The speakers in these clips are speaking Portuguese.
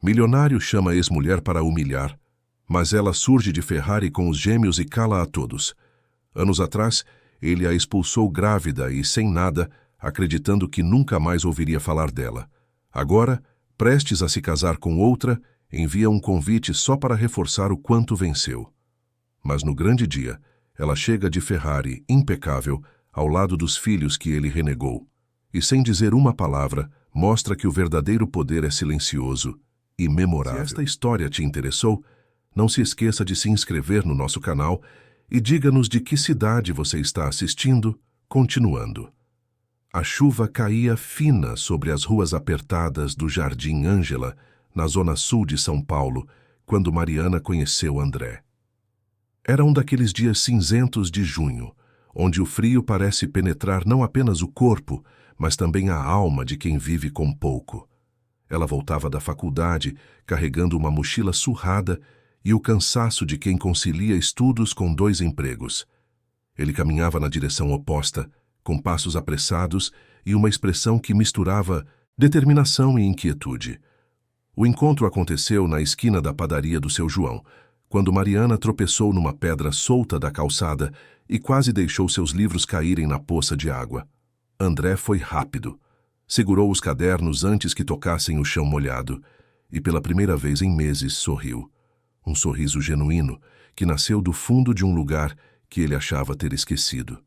Milionário chama a ex-mulher para humilhar, mas ela surge de Ferrari com os gêmeos e cala a todos. Anos atrás, ele a expulsou grávida e sem nada, acreditando que nunca mais ouviria falar dela. Agora, prestes a se casar com outra, envia um convite só para reforçar o quanto venceu. Mas no grande dia, ela chega de Ferrari, impecável, ao lado dos filhos que ele renegou. E sem dizer uma palavra, mostra que o verdadeiro poder é silencioso e memorável. Se esta história te interessou, não se esqueça de se inscrever no nosso canal e diga-nos de que cidade você está assistindo, continuando. A chuva caía fina sobre as ruas apertadas do Jardim Ângela, na zona sul de São Paulo, quando Mariana conheceu André. Era um daqueles dias cinzentos de junho, onde o frio parece penetrar não apenas o corpo, mas também a alma de quem vive com pouco. Ela voltava da faculdade, carregando uma mochila surrada e o cansaço de quem concilia estudos com 2 empregos. Ele caminhava na direção oposta, com passos apressados e uma expressão que misturava determinação e inquietude. O encontro aconteceu na esquina da padaria do seu João, quando Mariana tropeçou numa pedra solta da calçada e quase deixou seus livros caírem na poça de água. André foi rápido. Segurou os cadernos antes que tocassem o chão molhado e, pela primeira vez em meses, sorriu. Um sorriso genuíno que nasceu do fundo de um lugar que ele achava ter esquecido.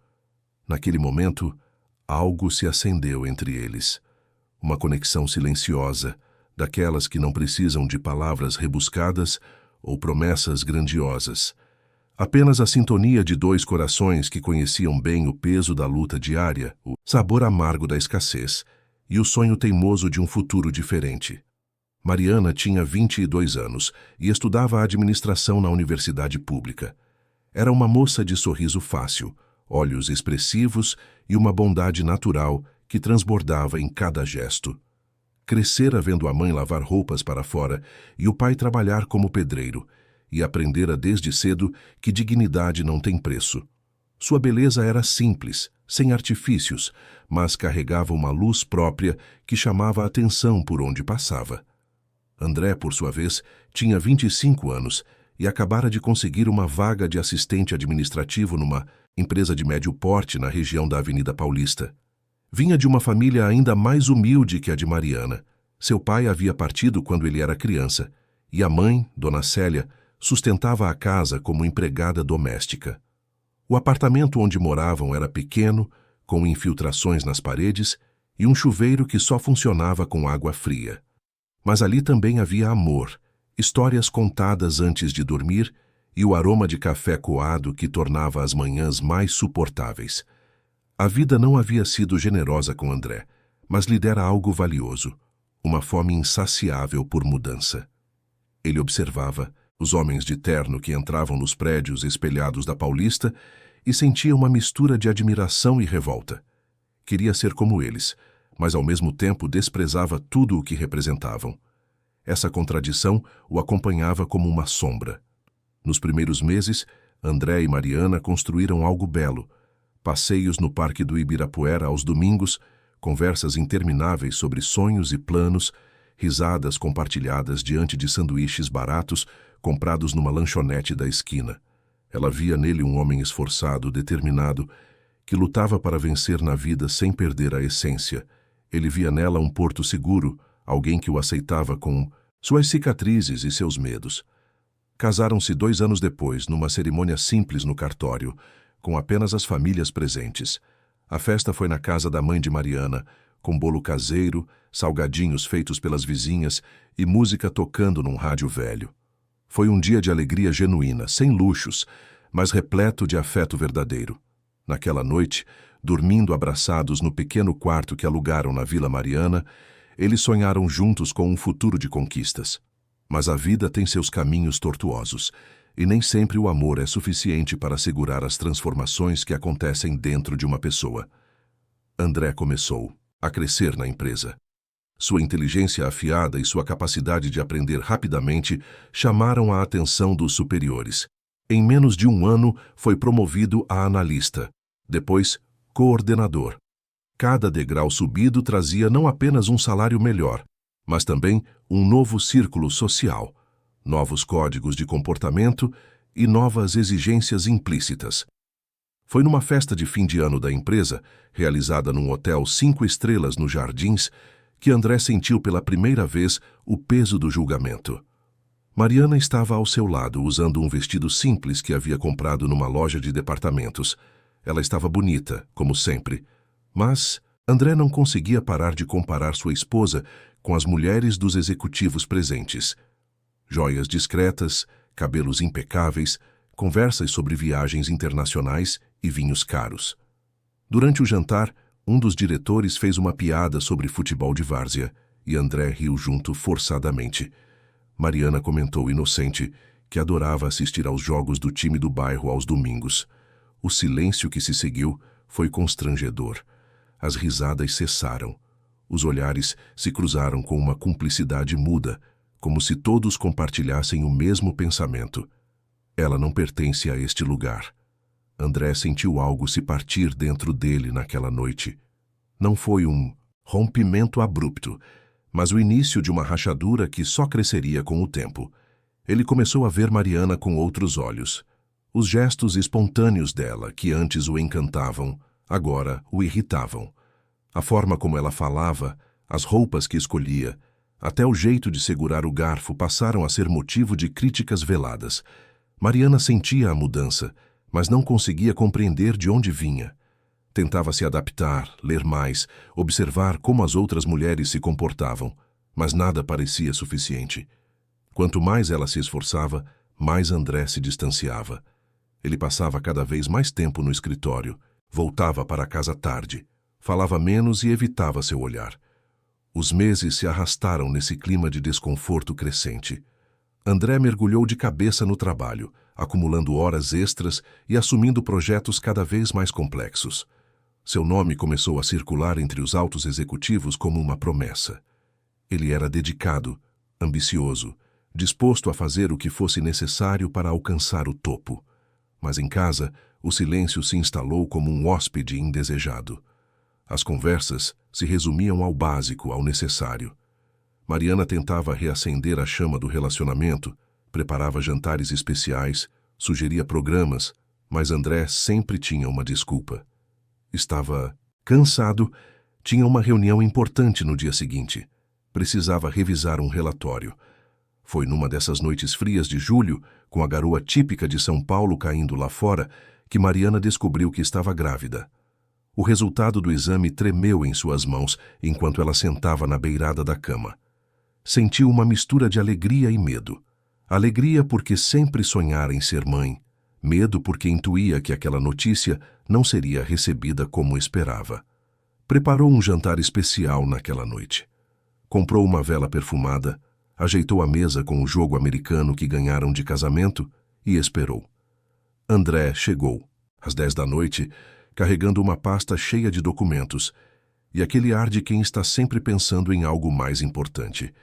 Naquele momento, algo se acendeu entre eles. Uma conexão silenciosa, daquelas que não precisam de palavras rebuscadas ou promessas grandiosas. Apenas a sintonia de 2 corações que conheciam bem o peso da luta diária, o sabor amargo da escassez e o sonho teimoso de um futuro diferente. Mariana tinha 22 anos e estudava administração na universidade pública. Era uma moça de sorriso fácil, olhos expressivos e uma bondade natural que transbordava em cada gesto. Crescera vendo a mãe lavar roupas para fora e o pai trabalhar como pedreiro, e aprendera desde cedo que dignidade não tem preço. Sua beleza era simples, sem artifícios, mas carregava uma luz própria que chamava a atenção por onde passava. André, por sua vez, tinha 25 anos e acabara de conseguir uma vaga de assistente administrativo numa empresa de médio porte na região da Avenida Paulista. Vinha de uma família ainda mais humilde que a de Mariana. Seu pai havia partido quando ele era criança, e a mãe, Dona Célia, sustentava a casa como empregada doméstica. O apartamento onde moravam era pequeno, com infiltrações nas paredes e um chuveiro que só funcionava com água fria. Mas ali também havia amor, histórias contadas antes de dormir e o aroma de café coado que tornava as manhãs mais suportáveis. A vida não havia sido generosa com André, mas lhe dera algo valioso, uma fome insaciável por mudança. Ele observava os homens de terno que entravam nos prédios espelhados da Paulista e sentia uma mistura de admiração e revolta. Queria ser como eles, mas ao mesmo tempo desprezava tudo o que representavam. Essa contradição o acompanhava como uma sombra. Nos primeiros meses, André e Mariana construíram algo belo. Passeios no Parque do Ibirapuera aos domingos, conversas intermináveis sobre sonhos e planos, risadas compartilhadas diante de sanduíches baratos comprados numa lanchonete da esquina. Ela via nele um homem esforçado, determinado, que lutava para vencer na vida sem perder a essência. Ele via nela um porto seguro, alguém que o aceitava com suas cicatrizes e seus medos. Casaram-se 2 anos depois, numa cerimônia simples no cartório, com apenas as famílias presentes. A festa foi na casa da mãe de Mariana, com bolo caseiro, salgadinhos feitos pelas vizinhas e música tocando num rádio velho. Foi um dia de alegria genuína, sem luxos, mas repleto de afeto verdadeiro. Naquela noite, dormindo abraçados no pequeno quarto que alugaram na Vila Mariana, eles sonharam juntos com um futuro de conquistas. Mas a vida tem seus caminhos tortuosos, e nem sempre o amor é suficiente para segurar as transformações que acontecem dentro de uma pessoa. André começou a crescer na empresa. Sua inteligência afiada e sua capacidade de aprender rapidamente chamaram a atenção dos superiores. Em menos de 1 ano, foi promovido a analista, depois coordenador. Cada degrau subido trazia não apenas um salário melhor, mas também um novo círculo social, novos códigos de comportamento e novas exigências implícitas. Foi numa festa de fim de ano da empresa, realizada num hotel 5 estrelas nos Jardins, que André sentiu pela primeira vez o peso do julgamento. Mariana estava ao seu lado, usando um vestido simples que havia comprado numa loja de departamentos. Ela estava bonita, como sempre, mas André não conseguia parar de comparar sua esposa com as mulheres dos executivos presentes. Joias discretas, cabelos impecáveis, conversas sobre viagens internacionais e vinhos caros. Durante o jantar, um dos diretores fez uma piada sobre futebol de várzea e André riu junto forçadamente. Mariana comentou inocente que adorava assistir aos jogos do time do bairro aos domingos. O silêncio que se seguiu foi constrangedor. As risadas cessaram. Os olhares se cruzaram com uma cumplicidade muda, como se todos compartilhassem o mesmo pensamento. Ela não pertence a este lugar. André sentiu algo se partir dentro dele naquela noite. Não foi um rompimento abrupto, mas o início de uma rachadura que só cresceria com o tempo. Ele começou a ver Mariana com outros olhos. Os gestos espontâneos dela, que antes o encantavam, agora o irritavam. A forma como ela falava, as roupas que escolhia, até o jeito de segurar o garfo passaram a ser motivo de críticas veladas. Mariana sentia a mudança, mas não conseguia compreender de onde vinha. Tentava se adaptar, ler mais, observar como as outras mulheres se comportavam, mas nada parecia suficiente. Quanto mais ela se esforçava, mais André se distanciava. Ele passava cada vez mais tempo no escritório, voltava para casa tarde, falava menos e evitava seu olhar. Os meses se arrastaram nesse clima de desconforto crescente. André mergulhou de cabeça no trabalho, acumulando horas extras e assumindo projetos cada vez mais complexos. Seu nome começou a circular entre os altos executivos como uma promessa. Ele era dedicado, ambicioso, disposto a fazer o que fosse necessário para alcançar o topo. Mas em casa, o silêncio se instalou como um hóspede indesejado. As conversas se resumiam ao básico, ao necessário. Mariana tentava reacender a chama do relacionamento, preparava jantares especiais, sugeria programas, mas André sempre tinha uma desculpa. Estava cansado, tinha uma reunião importante no dia seguinte. Precisava revisar um relatório. Foi numa dessas noites frias de julho, com a garoa típica de São Paulo caindo lá fora, que Mariana descobriu que estava grávida. O resultado do exame tremeu em suas mãos enquanto ela sentava na beirada da cama. Sentiu uma mistura de alegria e medo. Alegria porque sempre sonhara em ser mãe. Medo porque intuía que aquela notícia não seria recebida como esperava. Preparou um jantar especial naquela noite. Comprou uma vela perfumada, ajeitou a mesa com o jogo americano que ganharam de casamento e esperou. André chegou, às 10 da noite, carregando uma pasta cheia de documentos, e aquele ar de quem está sempre pensando em algo mais importante.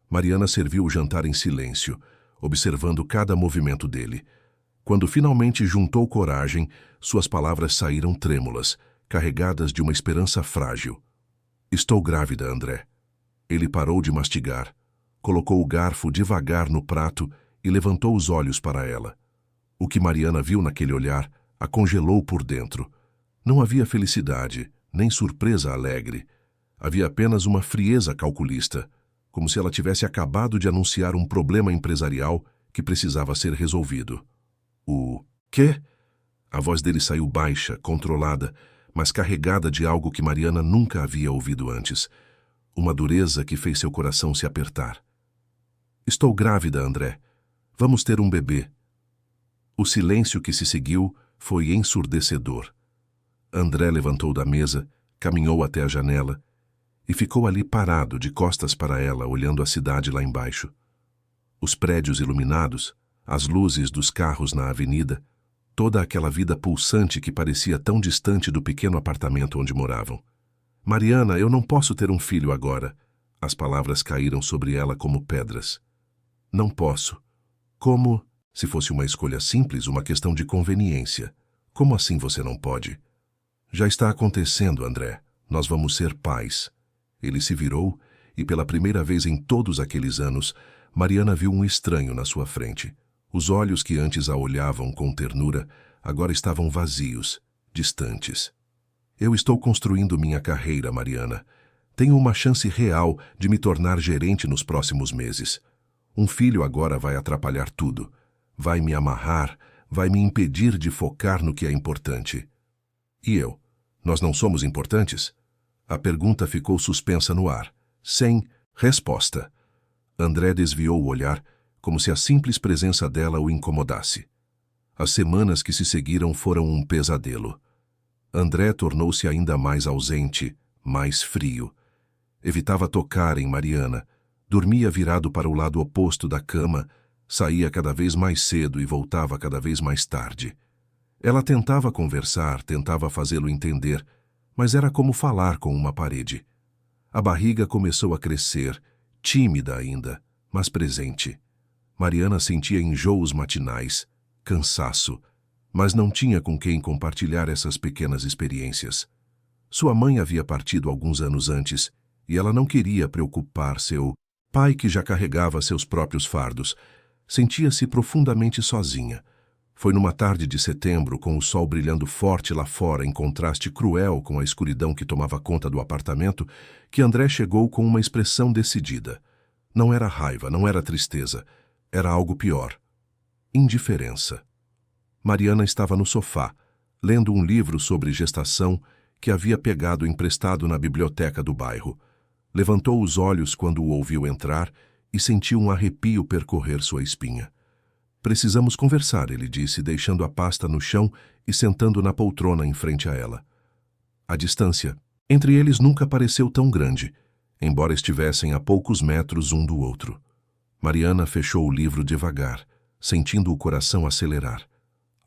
Mariana serviu o jantar em silêncio, observando cada movimento dele. Quando finalmente juntou coragem, suas palavras saíram trêmulas, carregadas de uma esperança frágil. Estou grávida, André. Ele parou de mastigar, colocou o garfo devagar no prato e levantou os olhos para ela. O que Mariana viu naquele olhar a congelou por dentro. Não havia felicidade, nem surpresa alegre. Havia apenas uma frieza calculista, como se ela tivesse acabado de anunciar um problema empresarial que precisava ser resolvido. O quê? A voz dele saiu baixa, controlada, mas carregada de algo que Mariana nunca havia ouvido antes. Uma dureza que fez seu coração se apertar. Estou grávida, André. Vamos ter um bebê. O silêncio que se seguiu foi ensurdecedor. André levantou da mesa, caminhou até a janela e ficou ali parado, de costas para ela, olhando a cidade lá embaixo. Os prédios iluminados, as luzes dos carros na avenida, toda aquela vida pulsante que parecia tão distante do pequeno apartamento onde moravam. Mariana, eu não posso ter um filho agora. As palavras caíram sobre ela como pedras. Não posso. Como? Se fosse uma escolha simples, uma questão de conveniência. Como assim você não pode? Já está acontecendo, André. Nós vamos ser pais. Ele se virou e pela primeira vez em todos aqueles anos, Mariana viu um estranho na sua frente. Os olhos que antes a olhavam com ternura, agora estavam vazios, distantes. Eu estou construindo minha carreira, Mariana. Tenho uma chance real de me tornar gerente nos próximos meses. Um filho agora vai atrapalhar tudo. Vai me amarrar, vai me impedir de focar no que é importante. E eu? Nós não somos importantes? A pergunta ficou suspensa no ar, sem resposta. André desviou o olhar, como se a simples presença dela o incomodasse. As semanas que se seguiram foram um pesadelo. André tornou-se ainda mais ausente, mais frio. Evitava tocar em Mariana, dormia virado para o lado oposto da cama, saía cada vez mais cedo e voltava cada vez mais tarde. Ela tentava conversar, tentava fazê-lo entender, mas era como falar com uma parede. A barriga começou a crescer, tímida ainda, mas presente. Mariana sentia enjoos matinais, cansaço, mas não tinha com quem compartilhar essas pequenas experiências. Sua mãe havia partido alguns anos antes, e ela não queria preocupar seu pai, que já carregava seus próprios fardos. Sentia-se profundamente sozinha. Foi numa tarde de setembro, com o sol brilhando forte lá fora, em contraste cruel com a escuridão que tomava conta do apartamento, que André chegou com uma expressão decidida. Não era raiva, não era tristeza. Era algo pior. Indiferença. Mariana estava no sofá, lendo um livro sobre gestação que havia pegado emprestado na biblioteca do bairro. Levantou os olhos quando o ouviu entrar e sentiu um arrepio percorrer sua espinha. Precisamos conversar, ele disse, deixando a pasta no chão e sentando na poltrona em frente a ela. A distância entre eles nunca pareceu tão grande, embora estivessem a poucos metros um do outro. Mariana fechou o livro devagar, sentindo o coração acelerar.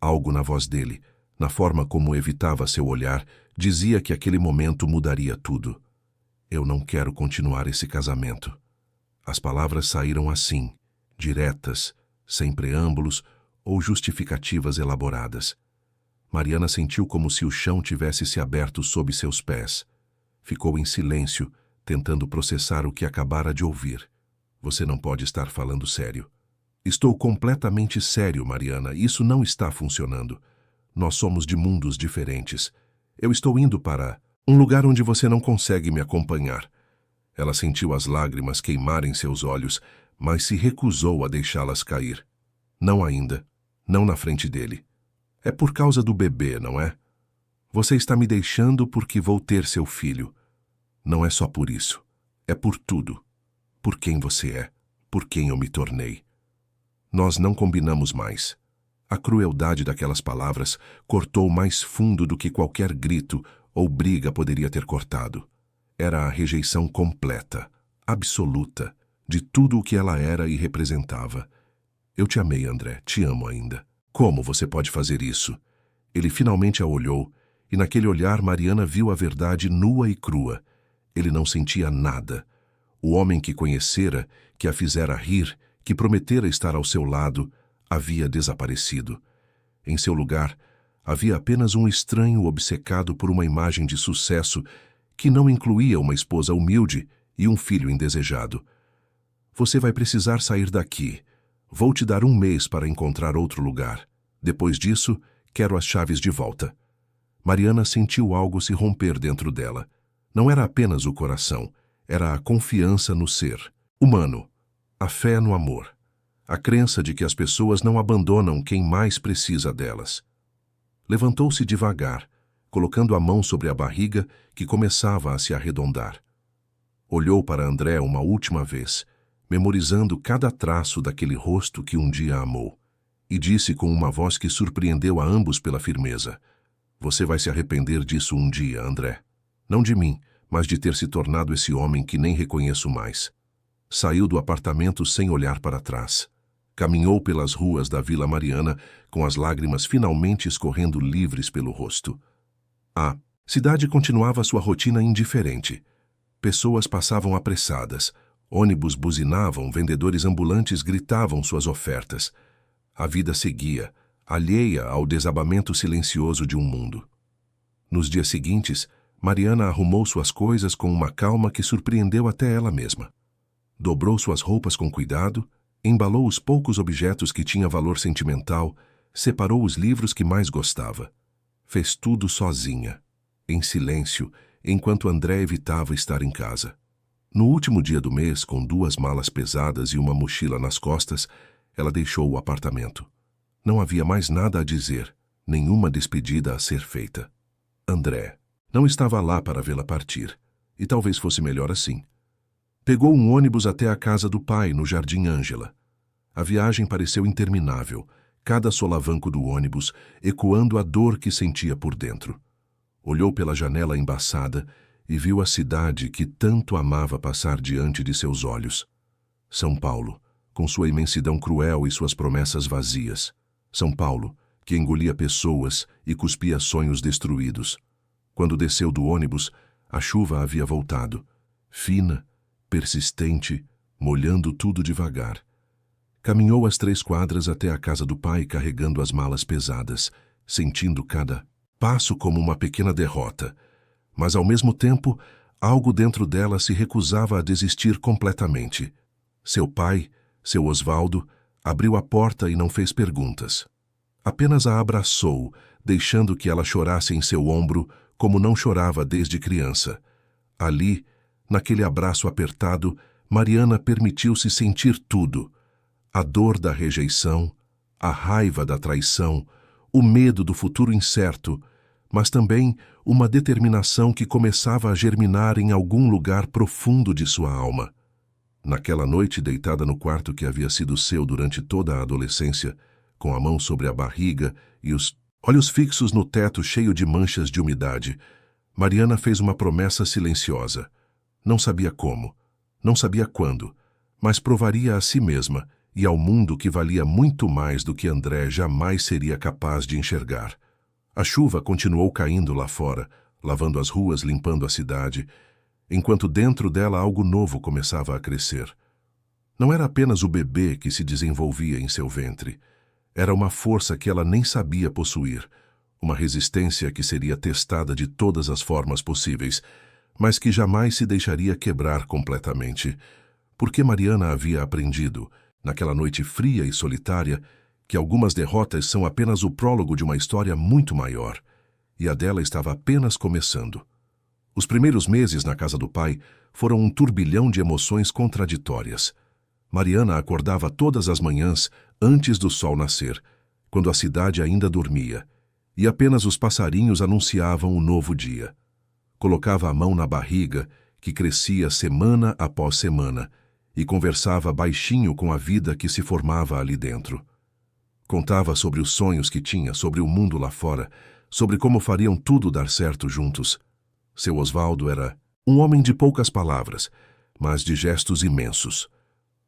Algo na voz dele, na forma como evitava seu olhar, dizia que aquele momento mudaria tudo. Eu não quero continuar esse casamento. As palavras saíram assim, diretas, sem preâmbulos ou justificativas elaboradas. Mariana sentiu como se o chão tivesse se aberto sob seus pés. Ficou em silêncio, tentando processar o que acabara de ouvir. Você não pode estar falando sério. Estou completamente sério, Mariana. Isso não está funcionando. Nós somos de mundos diferentes. Eu estou indo para um lugar onde você não consegue me acompanhar. Ela sentiu as lágrimas queimarem seus olhos, mas se recusou a deixá-las cair. Não ainda. Não na frente dele. É por causa do bebê, não é? Você está me deixando porque vou ter seu filho. Não é só por isso. É por tudo. Por quem você é. Por quem eu me tornei. Nós não combinamos mais. A crueldade daquelas palavras cortou mais fundo do que qualquer grito ou briga poderia ter cortado. Era a rejeição completa, absoluta, de tudo o que ela era e representava. Eu te amei, André, te amo ainda. Como você pode fazer isso? Ele finalmente a olhou, e naquele olhar Mariana viu a verdade nua e crua. Ele não sentia nada. O homem que conhecera, que a fizera rir, que prometera estar ao seu lado, havia desaparecido. Em seu lugar, havia apenas um estranho obcecado por uma imagem de sucesso que não incluía uma esposa humilde e um filho indesejado. Você vai precisar sair daqui. Vou te dar 1 mês para encontrar outro lugar. Depois disso, quero as chaves de volta. Mariana sentiu algo se romper dentro dela. Não era apenas o coração, era a confiança no ser humano, a fé no amor, a crença de que as pessoas não abandonam quem mais precisa delas. Levantou-se devagar, colocando a mão sobre a barriga que começava a se arredondar. Olhou para André uma última vez, memorizando cada traço daquele rosto que um dia amou, e disse com uma voz que surpreendeu a ambos pela firmeza: Você vai se arrepender disso um dia, André. Não de mim, mas de ter se tornado esse homem que nem reconheço mais. Saiu do apartamento sem olhar para trás. Caminhou pelas ruas da Vila Mariana com as lágrimas finalmente escorrendo livres pelo rosto. A cidade continuava sua rotina indiferente. Pessoas passavam apressadas, ônibus buzinavam, vendedores ambulantes gritavam suas ofertas. A vida seguia, alheia ao desabamento silencioso de um mundo. Nos dias seguintes, Mariana arrumou suas coisas com uma calma que surpreendeu até ela mesma. Dobrou suas roupas com cuidado, embalou os poucos objetos que tinha valor sentimental, separou os livros que mais gostava. Fez tudo sozinha, em silêncio, enquanto André evitava estar em casa. No último dia do mês, com 2 malas pesadas e uma mochila nas costas, ela deixou o apartamento. Não havia mais nada a dizer, nenhuma despedida a ser feita. André não estava lá para vê-la partir, e talvez fosse melhor assim. Pegou um ônibus até a casa do pai, no Jardim Ângela. A viagem pareceu interminável, cada solavanco do ônibus ecoando a dor que sentia por dentro. Olhou pela janela embaçada e viu a cidade que tanto amava passar diante de seus olhos. São Paulo, com sua imensidão cruel e suas promessas vazias. São Paulo, que engolia pessoas e cuspia sonhos destruídos. Quando desceu do ônibus, a chuva havia voltado, fina, persistente, molhando tudo devagar. Caminhou as 3 quadras até a casa do pai carregando as malas pesadas, sentindo cada passo como uma pequena derrota. Mas, ao mesmo tempo, algo dentro dela se recusava a desistir completamente. Seu pai, seu Osvaldo, abriu a porta e não fez perguntas. Apenas a abraçou, deixando que ela chorasse em seu ombro como não chorava desde criança. Ali, naquele abraço apertado, Mariana permitiu-se sentir tudo. A dor da rejeição, a raiva da traição, o medo do futuro incerto, mas também uma determinação que começava a germinar em algum lugar profundo de sua alma. Naquela noite, deitada no quarto que havia sido seu durante toda a adolescência, com a mão sobre a barriga e os olhos fixos no teto cheio de manchas de umidade, Mariana fez uma promessa silenciosa. Não sabia como, não sabia quando, mas provaria a si mesma e ao mundo que valia muito mais do que André jamais seria capaz de enxergar. A chuva continuou caindo lá fora, lavando as ruas, limpando a cidade, enquanto dentro dela algo novo começava a crescer. Não era apenas o bebê que se desenvolvia em seu ventre. Era uma força que ela nem sabia possuir, uma resistência que seria testada de todas as formas possíveis, mas que jamais se deixaria quebrar completamente, porque Mariana havia aprendido, naquela noite fria e solitária, que algumas derrotas são apenas o prólogo de uma história muito maior, e a dela estava apenas começando. Os primeiros meses na casa do pai foram um turbilhão de emoções contraditórias. Mariana acordava todas as manhãs antes do sol nascer, quando a cidade ainda dormia, e apenas os passarinhos anunciavam o novo dia. Colocava a mão na barriga, que crescia semana após semana, e conversava baixinho com a vida que se formava ali dentro. Contava sobre os sonhos que tinha, sobre o mundo lá fora, sobre como fariam tudo dar certo juntos. Seu Osvaldo era um homem de poucas palavras, mas de gestos imensos.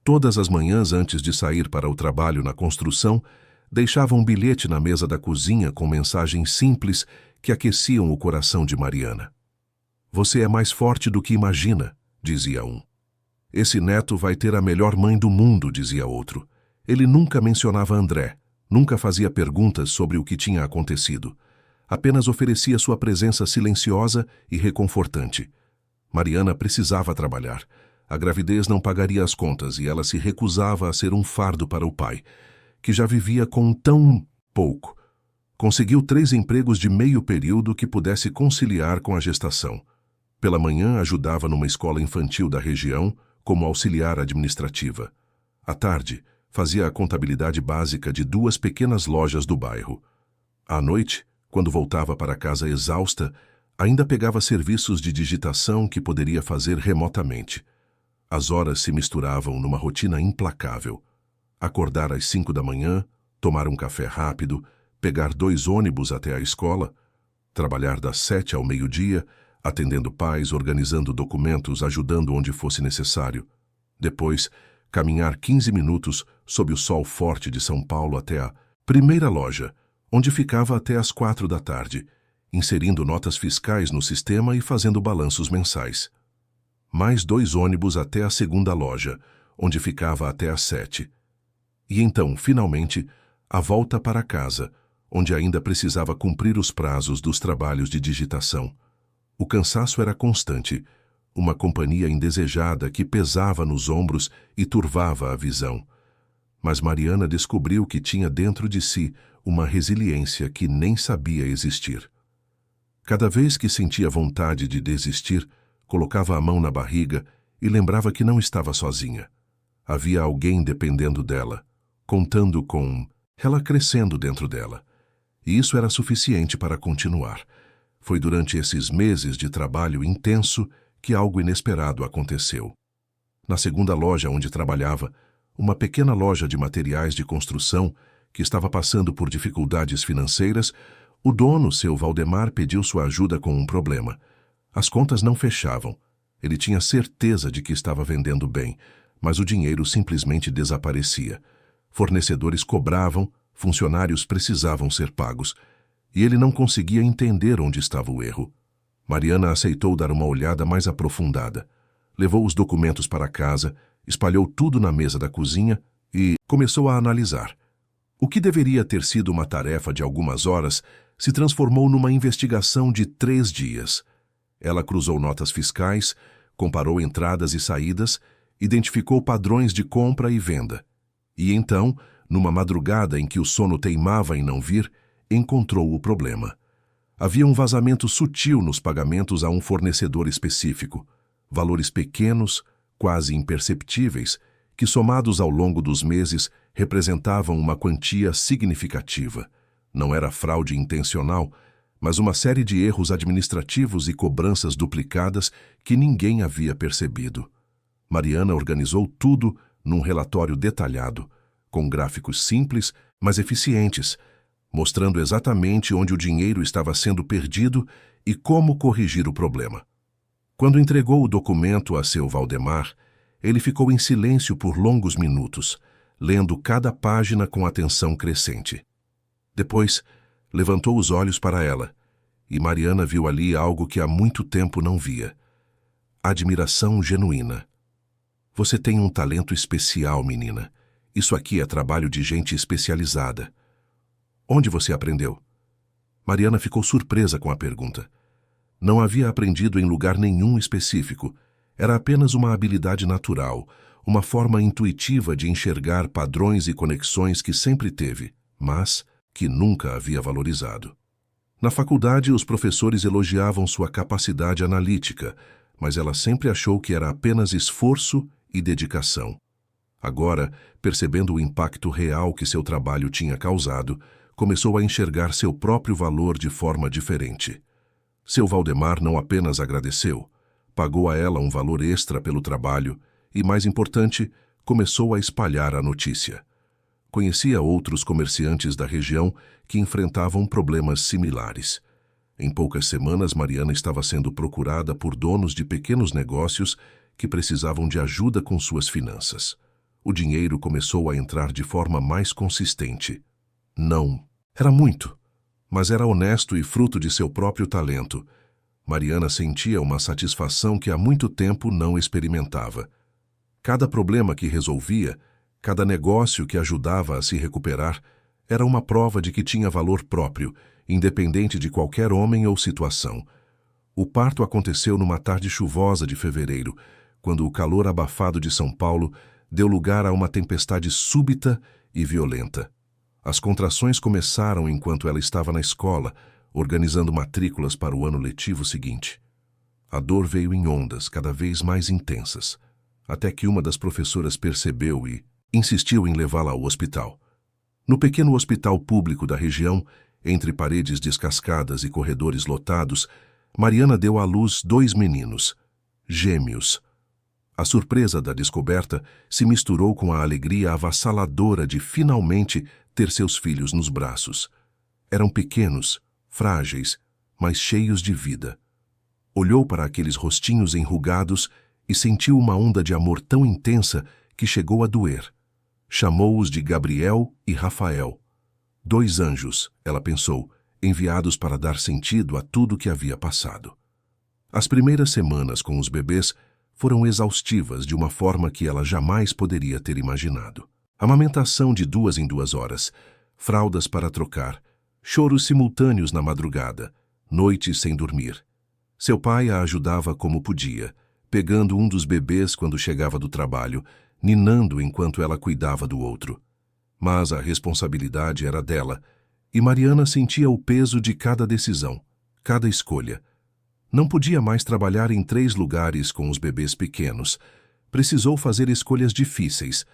Todas as manhãs antes de sair para o trabalho na construção, deixava um bilhete na mesa da cozinha com mensagens simples que aqueciam o coração de Mariana. "Você é mais forte do que imagina", dizia um. "Esse neto vai ter a melhor mãe do mundo", dizia outro. Ele nunca mencionava André, nunca fazia perguntas sobre o que tinha acontecido. Apenas oferecia sua presença silenciosa e reconfortante. Mariana precisava trabalhar. A gravidez não pagaria as contas e ela se recusava a ser um fardo para o pai, que já vivia com tão pouco. Conseguiu 3 empregos de meio período que pudesse conciliar com a gestação. Pela manhã ajudava numa escola infantil da região como auxiliar administrativa. À tarde, fazia a contabilidade básica de 2 pequenas lojas do bairro. À noite, quando voltava para casa exausta, ainda pegava serviços de digitação que poderia fazer remotamente. As horas se misturavam numa rotina implacável. Acordar às 5 da manhã, tomar um café rápido, pegar 2 ônibus até a escola, trabalhar das 7 ao meio-dia, atendendo pais, organizando documentos, ajudando onde fosse necessário. Depois, caminhar 15 minutos sob o sol forte de São Paulo até a primeira loja, onde ficava até às 4 da tarde, inserindo notas fiscais no sistema e fazendo balanços mensais. Mais 2 ônibus até a segunda loja, onde ficava até às 7. E então, finalmente, a volta para casa, onde ainda precisava cumprir os prazos dos trabalhos de digitação. O cansaço era constante, uma companhia indesejada que pesava nos ombros e turvava a visão. Mas Mariana descobriu que tinha dentro de si uma resiliência que nem sabia existir. Cada vez que sentia vontade de desistir, colocava a mão na barriga e lembrava que não estava sozinha. Havia alguém dependendo dela, contando com ela crescendo dentro dela. E isso era suficiente para continuar. Foi durante esses meses de trabalho intenso que algo inesperado aconteceu. Na segunda loja onde trabalhava, uma pequena loja de materiais de construção que estava passando por dificuldades financeiras, o dono, seu Valdemar, pediu sua ajuda com um problema. As contas não fechavam. Ele tinha certeza de que estava vendendo bem, mas o dinheiro simplesmente desaparecia. Fornecedores cobravam, funcionários precisavam ser pagos, e ele não conseguia entender onde estava o erro. Mariana aceitou dar uma olhada mais aprofundada. Levou os documentos para casa, espalhou tudo na mesa da cozinha e começou a analisar. O que deveria ter sido uma tarefa de algumas horas se transformou numa investigação de 3 dias. Ela cruzou notas fiscais, comparou entradas e saídas, identificou padrões de compra e venda. E então, numa madrugada em que o sono teimava em não vir, encontrou o problema. Havia um vazamento sutil nos pagamentos a um fornecedor específico. Valores pequenos, quase imperceptíveis, que somados ao longo dos meses representavam uma quantia significativa. Não era fraude intencional, mas uma série de erros administrativos e cobranças duplicadas que ninguém havia percebido. Mariana organizou tudo num relatório detalhado, com gráficos simples, mas eficientes, mostrando exatamente onde o dinheiro estava sendo perdido e como corrigir o problema. Quando entregou o documento a seu Valdemar, ele ficou em silêncio por longos minutos, lendo cada página com atenção crescente. Depois, levantou os olhos para ela, e Mariana viu ali algo que há muito tempo não via. Admiração genuína. Você tem um talento especial, menina. Isso aqui é trabalho de gente especializada. Onde você aprendeu? Mariana ficou surpresa com a pergunta. Não havia aprendido em lugar nenhum específico. Era apenas uma habilidade natural, uma forma intuitiva de enxergar padrões e conexões que sempre teve, mas que nunca havia valorizado. Na faculdade, os professores elogiavam sua capacidade analítica, mas ela sempre achou que era apenas esforço e dedicação. Agora, percebendo o impacto real que seu trabalho tinha causado, começou a enxergar seu próprio valor de forma diferente. Seu Valdemar não apenas agradeceu, pagou a ela um valor extra pelo trabalho e, mais importante, começou a espalhar a notícia. Conhecia outros comerciantes da região que enfrentavam problemas similares. Em poucas semanas, Mariana estava sendo procurada por donos de pequenos negócios que precisavam de ajuda com suas finanças. O dinheiro começou a entrar de forma mais consistente. Não. Era muito, mas era honesto e fruto de seu próprio talento. Mariana sentia uma satisfação que há muito tempo não experimentava. Cada problema que resolvia, cada negócio que ajudava a se recuperar, era uma prova de que tinha valor próprio, independente de qualquer homem ou situação. O parto aconteceu numa tarde chuvosa de fevereiro, quando o calor abafado de São Paulo deu lugar a uma tempestade súbita e violenta. As contrações começaram enquanto ela estava na escola, organizando matrículas para o ano letivo seguinte. A dor veio em ondas cada vez mais intensas, até que uma das professoras percebeu e insistiu em levá-la ao hospital. No pequeno hospital público da região, entre paredes descascadas e corredores lotados, Mariana deu à luz 2 meninos, gêmeos. A surpresa da descoberta se misturou com a alegria avassaladora de finalmente ter seus filhos nos braços. Eram pequenos, frágeis, mas cheios de vida. Olhou para aqueles rostinhos enrugados e sentiu uma onda de amor tão intensa que chegou a doer. Chamou-os de Gabriel e Rafael. 2 anjos, ela pensou, enviados para dar sentido a tudo que havia passado. As primeiras semanas com os bebês foram exaustivas de uma forma que ela jamais poderia ter imaginado. Amamentação de 2 em 2 horas, fraldas para trocar, choros simultâneos na madrugada, noites sem dormir. Seu pai a ajudava como podia, pegando um dos bebês quando chegava do trabalho, ninando enquanto ela cuidava do outro. Mas a responsabilidade era dela, e Mariana sentia o peso de cada decisão, cada escolha. Não podia mais trabalhar em 3 lugares com os bebês pequenos. Precisou fazer escolhas difíceis.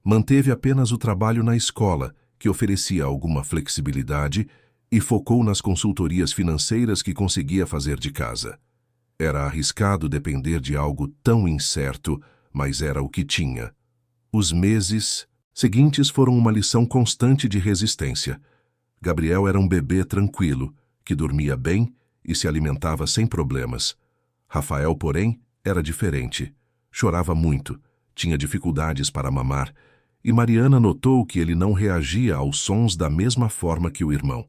Manteve apenas o trabalho na escola, que oferecia alguma flexibilidade, e focou nas consultorias financeiras que conseguia fazer de casa. Era arriscado depender de algo tão incerto, mas era o que tinha. Os meses seguintes foram uma lição constante de resistência. Gabriel era um bebê tranquilo, que dormia bem e se alimentava sem problemas. Rafael, porém, era diferente. Chorava muito, tinha dificuldades para mamar, e Mariana notou que ele não reagia aos sons da mesma forma que o irmão.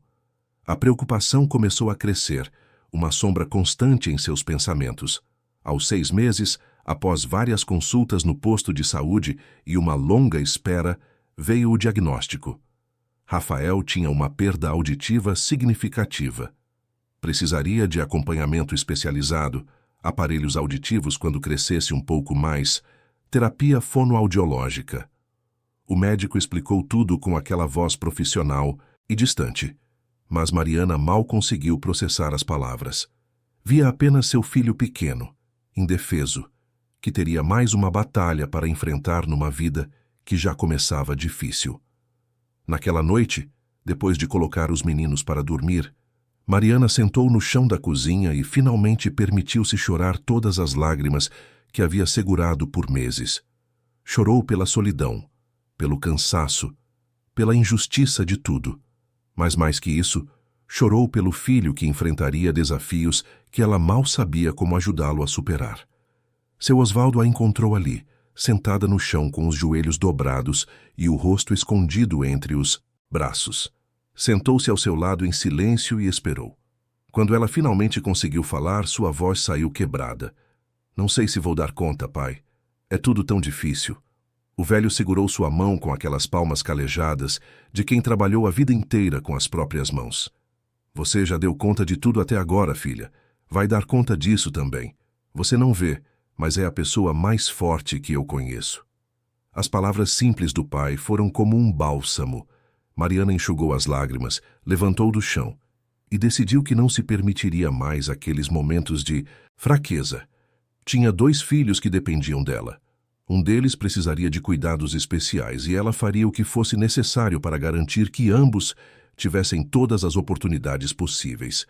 A preocupação começou a crescer, uma sombra constante em seus pensamentos. Aos 6 meses, após várias consultas no posto de saúde e uma longa espera, veio o diagnóstico. Rafael tinha uma perda auditiva significativa. Precisaria de acompanhamento especializado, aparelhos auditivos quando crescesse um pouco mais, terapia fonoaudiológica. O médico explicou tudo com aquela voz profissional e distante, mas Mariana mal conseguiu processar as palavras. Via apenas seu filho pequeno, indefeso, que teria mais uma batalha para enfrentar numa vida que já começava difícil. Naquela noite, depois de colocar os meninos para dormir, Mariana sentou no chão da cozinha e finalmente permitiu-se chorar todas as lágrimas que havia segurado por meses. Chorou pela solidão, pelo cansaço, pela injustiça de tudo. Mas mais que isso, chorou pelo filho que enfrentaria desafios que ela mal sabia como ajudá-lo a superar. Seu Osvaldo a encontrou ali, sentada no chão com os joelhos dobrados e o rosto escondido entre os braços. Sentou-se ao seu lado em silêncio e esperou. Quando ela finalmente conseguiu falar, sua voz saiu quebrada. Não sei se vou dar conta, pai. É tudo tão difícil. O velho segurou sua mão com aquelas palmas calejadas de quem trabalhou a vida inteira com as próprias mãos. Você já deu conta de tudo até agora, filha. Vai dar conta disso também. Você não vê, mas é a pessoa mais forte que eu conheço. As palavras simples do pai foram como um bálsamo. Mariana enxugou as lágrimas, levantou do chão e decidiu que não se permitiria mais aqueles momentos de fraqueza. Tinha 2 filhos que dependiam dela. Um deles precisaria de cuidados especiais e ela faria o que fosse necessário para garantir que ambos tivessem todas as oportunidades possíveis.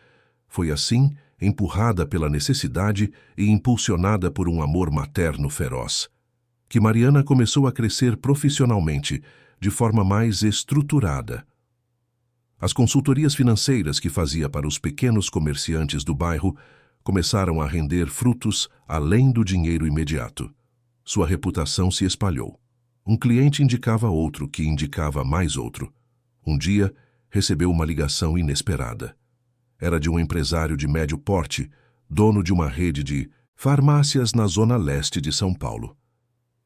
Foi assim, empurrada pela necessidade e impulsionada por um amor materno feroz, que Mariana começou a crescer profissionalmente, de forma mais estruturada. As consultorias financeiras que fazia para os pequenos comerciantes do bairro começaram a render frutos além do dinheiro imediato. Sua reputação se espalhou. Um cliente indicava outro, que indicava mais outro. Um dia, recebeu uma ligação inesperada. Era de um empresário de médio porte, dono de uma rede de farmácias na zona leste de São Paulo.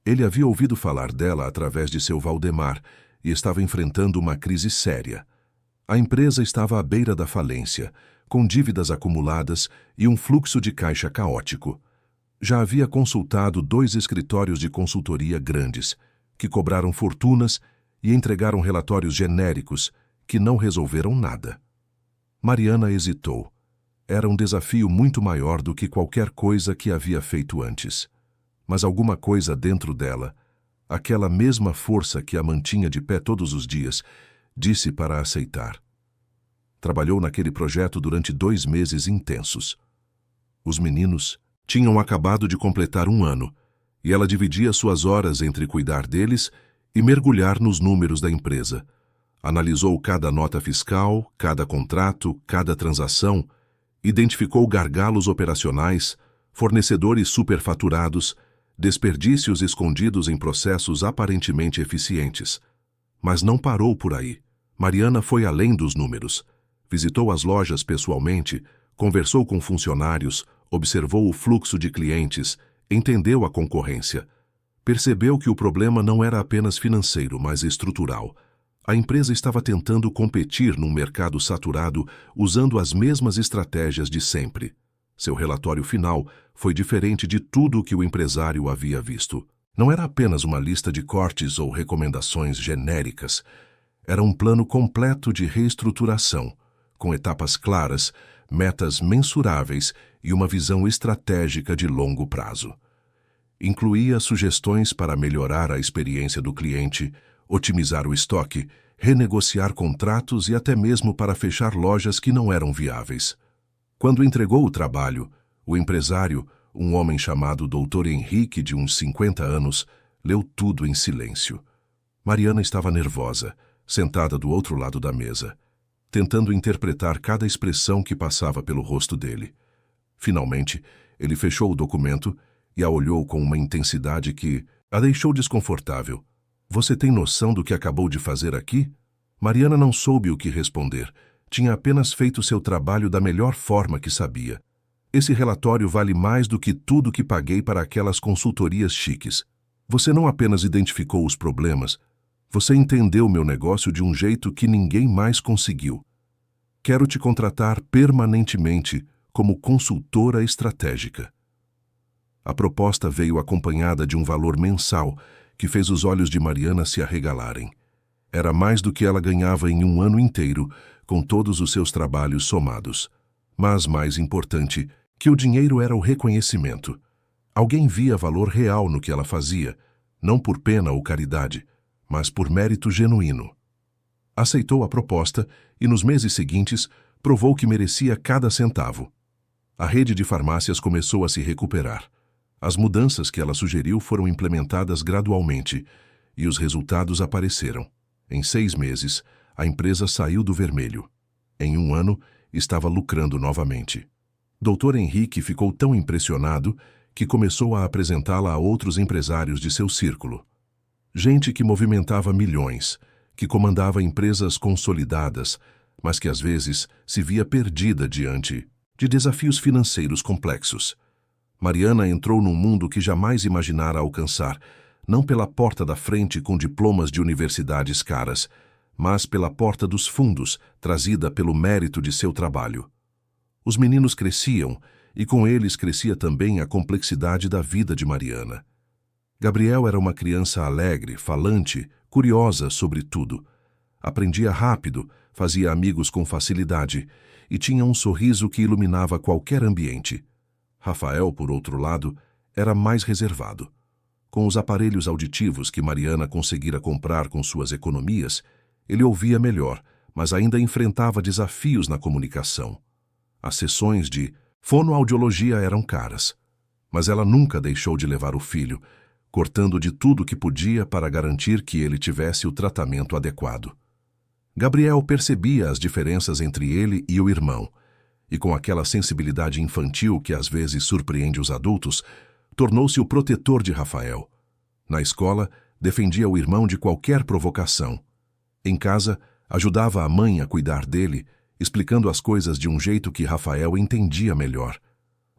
Ele havia ouvido falar dela através de seu Valdemar e estava enfrentando uma crise séria. A empresa estava à beira da falência, com dívidas acumuladas e um fluxo de caixa caótico. Já havia consultado 2 escritórios de consultoria grandes, que cobraram fortunas e entregaram relatórios genéricos que não resolveram nada. Mariana hesitou. Era um desafio muito maior do que qualquer coisa que havia feito antes. Mas alguma coisa dentro dela, aquela mesma força que a mantinha de pé todos os dias, disse para aceitar. Trabalhou naquele projeto durante 2 meses intensos. Os meninos tinham acabado de completar 1 ano, e ela dividia suas horas entre cuidar deles e mergulhar nos números da empresa. Analisou cada nota fiscal, cada contrato, cada transação, identificou gargalos operacionais, fornecedores superfaturados, desperdícios escondidos em processos aparentemente eficientes. Mas não parou por aí. Mariana foi além dos números. Visitou as lojas pessoalmente, conversou com funcionários, observou o fluxo de clientes, entendeu a concorrência. Percebeu que o problema não era apenas financeiro, mas estrutural. A empresa estava tentando competir num mercado saturado usando as mesmas estratégias de sempre. Seu relatório final foi diferente de tudo o que o empresário havia visto. Não era apenas uma lista de cortes ou recomendações genéricas. Era um plano completo de reestruturação, com etapas claras, metas mensuráveis e uma visão estratégica de longo prazo. Incluía sugestões para melhorar a experiência do cliente, otimizar o estoque, renegociar contratos e até mesmo para fechar lojas que não eram viáveis. Quando entregou o trabalho, o empresário, um homem chamado Dr. Henrique, de uns 50 anos, leu tudo em silêncio. Mariana estava nervosa, sentada do outro lado da mesa, tentando interpretar cada expressão que passava pelo rosto dele. Finalmente, ele fechou o documento e a olhou com uma intensidade que a deixou desconfortável. Você tem noção do que acabou de fazer aqui? Mariana não soube o que responder. Tinha apenas feito seu trabalho da melhor forma que sabia. Esse relatório vale mais do que tudo que paguei para aquelas consultorias chiques. Você não apenas identificou os problemas, você entendeu meu negócio de um jeito que ninguém mais conseguiu. Quero te contratar permanentemente como consultora estratégica. A proposta veio acompanhada de um valor mensal que fez os olhos de Mariana se arregalarem. Era mais do que ela ganhava em um ano inteiro, com todos os seus trabalhos somados. Mas, mais importante, que o dinheiro era o reconhecimento. Alguém via valor real no que ela fazia, não por pena ou caridade, mas por mérito genuíno. Aceitou a proposta e, nos meses seguintes, provou que merecia cada centavo. A rede de farmácias começou a se recuperar. As mudanças que ela sugeriu foram implementadas gradualmente e os resultados apareceram. Em 6 meses, a empresa saiu do vermelho. Em um ano, estava lucrando novamente. Dr. Henrique ficou tão impressionado que começou a apresentá-la a outros empresários de seu círculo. Gente que movimentava milhões, que comandava empresas consolidadas, mas que às vezes se via perdida diante de desafios financeiros complexos. Mariana entrou num mundo que jamais imaginara alcançar, não pela porta da frente com diplomas de universidades caras, mas pela porta dos fundos, trazida pelo mérito de seu trabalho. Os meninos cresciam, e com eles crescia também a complexidade da vida de Mariana. Gabriel era uma criança alegre, falante, curiosa sobre tudo. Aprendia rápido, fazia amigos com facilidade e tinha um sorriso que iluminava qualquer ambiente. Rafael, por outro lado, era mais reservado. Com os aparelhos auditivos que Mariana conseguira comprar com suas economias, ele ouvia melhor, mas ainda enfrentava desafios na comunicação. As sessões de fonoaudiologia eram caras, mas ela nunca deixou de levar o filho, cortando de tudo que podia para garantir que ele tivesse o tratamento adequado. Gabriel percebia as diferenças entre ele e o irmão, e com aquela sensibilidade infantil que às vezes surpreende os adultos, tornou-se o protetor de Rafael. Na escola, defendia o irmão de qualquer provocação. Em casa, ajudava a mãe a cuidar dele, explicando as coisas de um jeito que Rafael entendia melhor.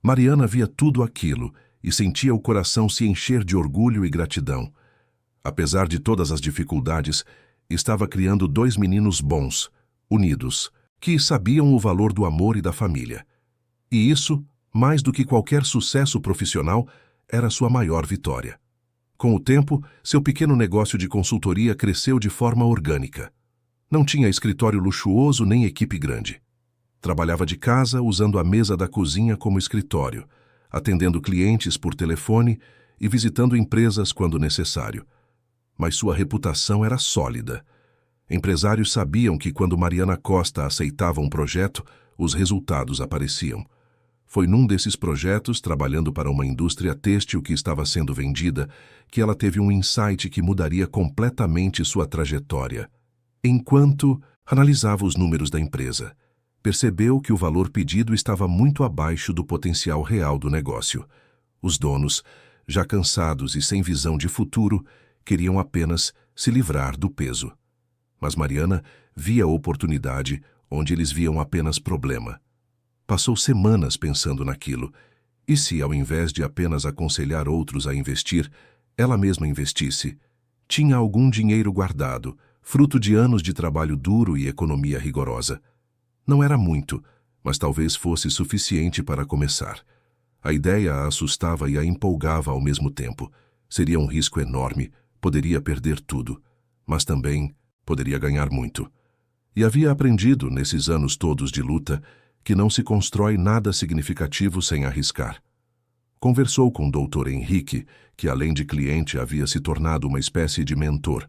Mariana via tudo aquilo e sentia o coração se encher de orgulho e gratidão. Apesar de todas as dificuldades, estava criando 2 meninos bons, unidos, que sabiam o valor do amor e da família. E isso, mais do que qualquer sucesso profissional, era sua maior vitória. Com o tempo, seu pequeno negócio de consultoria cresceu de forma orgânica. Não tinha escritório luxuoso nem equipe grande. Trabalhava de casa usando a mesa da cozinha como escritório, atendendo clientes por telefone e visitando empresas quando necessário. Mas sua reputação era sólida. Empresários sabiam que quando Mariana Costa aceitava um projeto, os resultados apareciam. Foi num desses projetos, trabalhando para uma indústria têxtil que estava sendo vendida, que ela teve um insight que mudaria completamente sua trajetória. Enquanto analisava os números da empresa, percebeu que o valor pedido estava muito abaixo do potencial real do negócio. Os donos, já cansados e sem visão de futuro, queriam apenas se livrar do peso. Mas Mariana via a oportunidade onde eles viam apenas problema. Passou semanas pensando naquilo. E se, ao invés de apenas aconselhar outros a investir, ela mesma investisse? Tinha algum dinheiro guardado, fruto de anos de trabalho duro e economia rigorosa. Não era muito, mas talvez fosse suficiente para começar. A ideia a assustava e a empolgava ao mesmo tempo. Seria um risco enorme, poderia perder tudo, mas também poderia ganhar muito. E havia aprendido, nesses anos todos de luta, que não se constrói nada significativo sem arriscar. Conversou com o Dr. Henrique, que além de cliente havia se tornado uma espécie de mentor.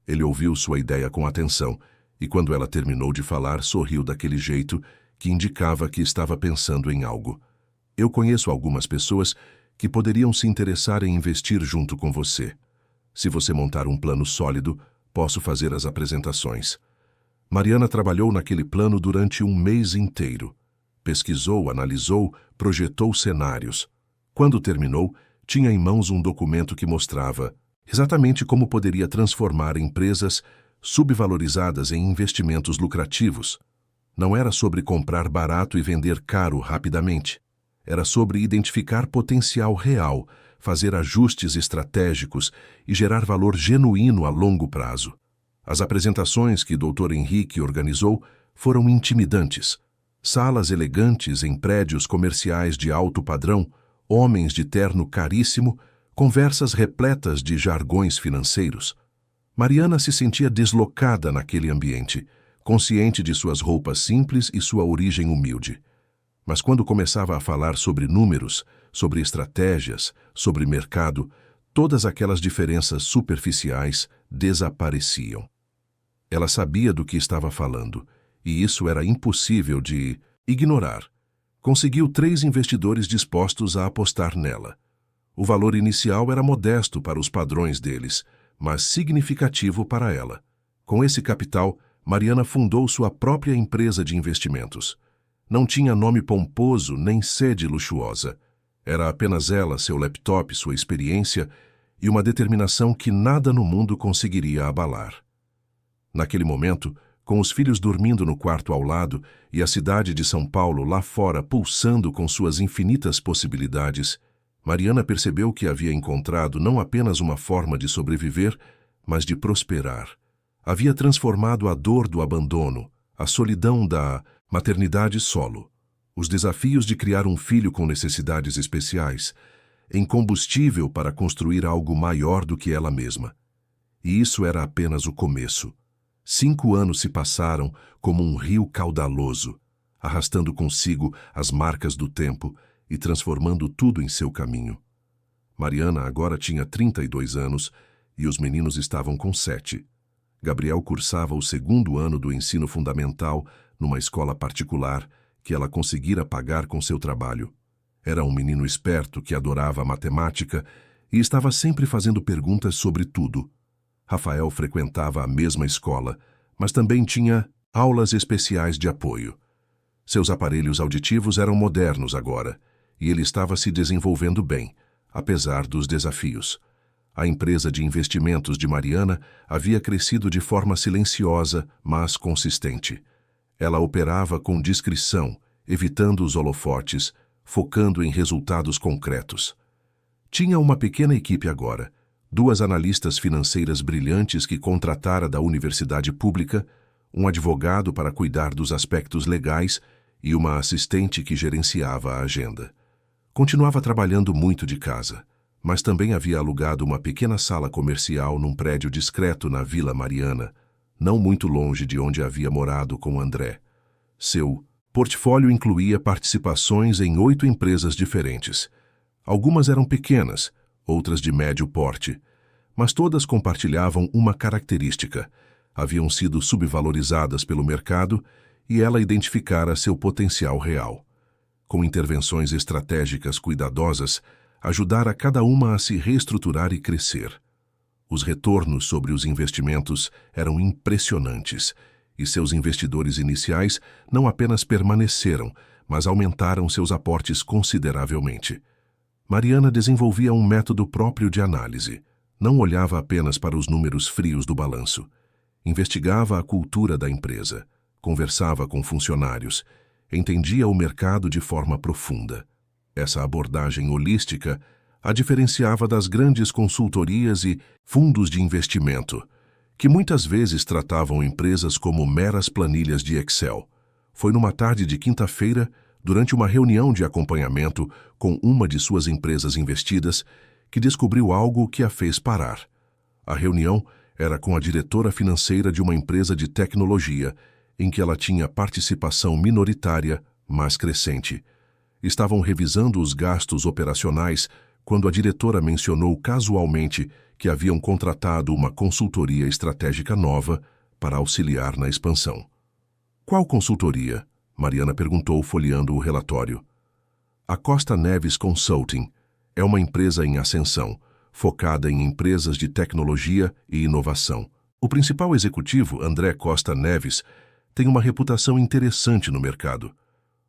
Ele ouviu sua ideia com atenção e, quando ela terminou de falar, sorriu daquele jeito que indicava que estava pensando em algo. Eu conheço algumas pessoas que poderiam se interessar em investir junto com você. Se você montar um plano sólido, posso fazer as apresentações. Mariana trabalhou naquele plano durante um mês inteiro. Pesquisou, analisou, projetou cenários. Quando terminou, tinha em mãos um documento que mostrava exatamente como poderia transformar empresas subvalorizadas em investimentos lucrativos. Não era sobre comprar barato e vender caro rapidamente. Era sobre identificar potencial real, fazer ajustes estratégicos e gerar valor genuíno a longo prazo. As apresentações que Dr. Henrique organizou foram intimidantes. Salas elegantes em prédios comerciais de alto padrão, homens de terno caríssimo, conversas repletas de jargões financeiros. Mariana se sentia deslocada naquele ambiente, consciente de suas roupas simples e sua origem humilde. Mas quando começava a falar sobre números, sobre estratégias, sobre mercado, todas aquelas diferenças superficiais desapareciam. Ela sabia do que estava falando, e isso era impossível de ignorar. Conseguiu 3 investidores dispostos a apostar nela. O valor inicial era modesto para os padrões deles, mas significativo para ela. Com esse capital, Mariana fundou sua própria empresa de investimentos. Não tinha nome pomposo nem sede luxuosa. Era apenas ela, seu laptop, sua experiência e uma determinação que nada no mundo conseguiria abalar. Naquele momento, com os filhos dormindo no quarto ao lado e a cidade de São Paulo lá fora pulsando com suas infinitas possibilidades, Mariana percebeu que havia encontrado não apenas uma forma de sobreviver, mas de prosperar. Havia transformado a dor do abandono, a solidão da maternidade solo, os desafios de criar um filho com necessidades especiais, em combustível para construir algo maior do que ela mesma. E isso era apenas o começo. 5 anos se passaram como um rio caudaloso, arrastando consigo as marcas do tempo e transformando tudo em seu caminho. Mariana agora tinha 32 anos e os meninos estavam com 7. Gabriel cursava o 2º ano do ensino fundamental numa escola particular que ela conseguira pagar com seu trabalho. Era um menino esperto que adorava a matemática e estava sempre fazendo perguntas sobre tudo. Rafael frequentava a mesma escola, mas também tinha aulas especiais de apoio. Seus aparelhos auditivos eram modernos agora, e ele estava se desenvolvendo bem, apesar dos desafios. A empresa de investimentos de Mariana havia crescido de forma silenciosa, mas consistente. Ela operava com discrição, evitando os holofotes, focando em resultados concretos. Tinha uma pequena equipe agora, 2 analistas financeiras brilhantes que contratara da universidade pública, um advogado para cuidar dos aspectos legais e uma assistente que gerenciava a agenda. Continuava trabalhando muito de casa, mas também havia alugado uma pequena sala comercial num prédio discreto na Vila Mariana, não muito longe de onde havia morado com André. Seu portfólio incluía participações em 8 empresas diferentes. Algumas eram pequenas, outras de médio porte, mas todas compartilhavam uma característica: haviam sido subvalorizadas pelo mercado e ela identificara seu potencial real. Com intervenções estratégicas cuidadosas, ajudara cada uma a se reestruturar e crescer. Os retornos sobre os investimentos eram impressionantes, e seus investidores iniciais não apenas permaneceram, mas aumentaram seus aportes consideravelmente. Mariana desenvolvia um método próprio de análise. Não olhava apenas para os números frios do balanço. Investigava a cultura da empresa, conversava com funcionários, entendia o mercado de forma profunda. Essa abordagem holística a diferenciava das grandes consultorias e fundos de investimento, que muitas vezes tratavam empresas como meras planilhas de Excel. Foi numa tarde de quinta-feira, durante uma reunião de acompanhamento com uma de suas empresas investidas, que descobriu algo que a fez parar. A reunião era com a diretora financeira de uma empresa de tecnologia, em que ela tinha participação minoritária, mas crescente. Estavam revisando os gastos operacionais quando a diretora mencionou casualmente que haviam contratado uma consultoria estratégica nova para auxiliar na expansão. Qual consultoria? Mariana perguntou, folheando o relatório. A Costa Neves Consulting é uma empresa em ascensão, focada em empresas de tecnologia e inovação. O principal executivo, André Costa Neves, tem uma reputação interessante no mercado.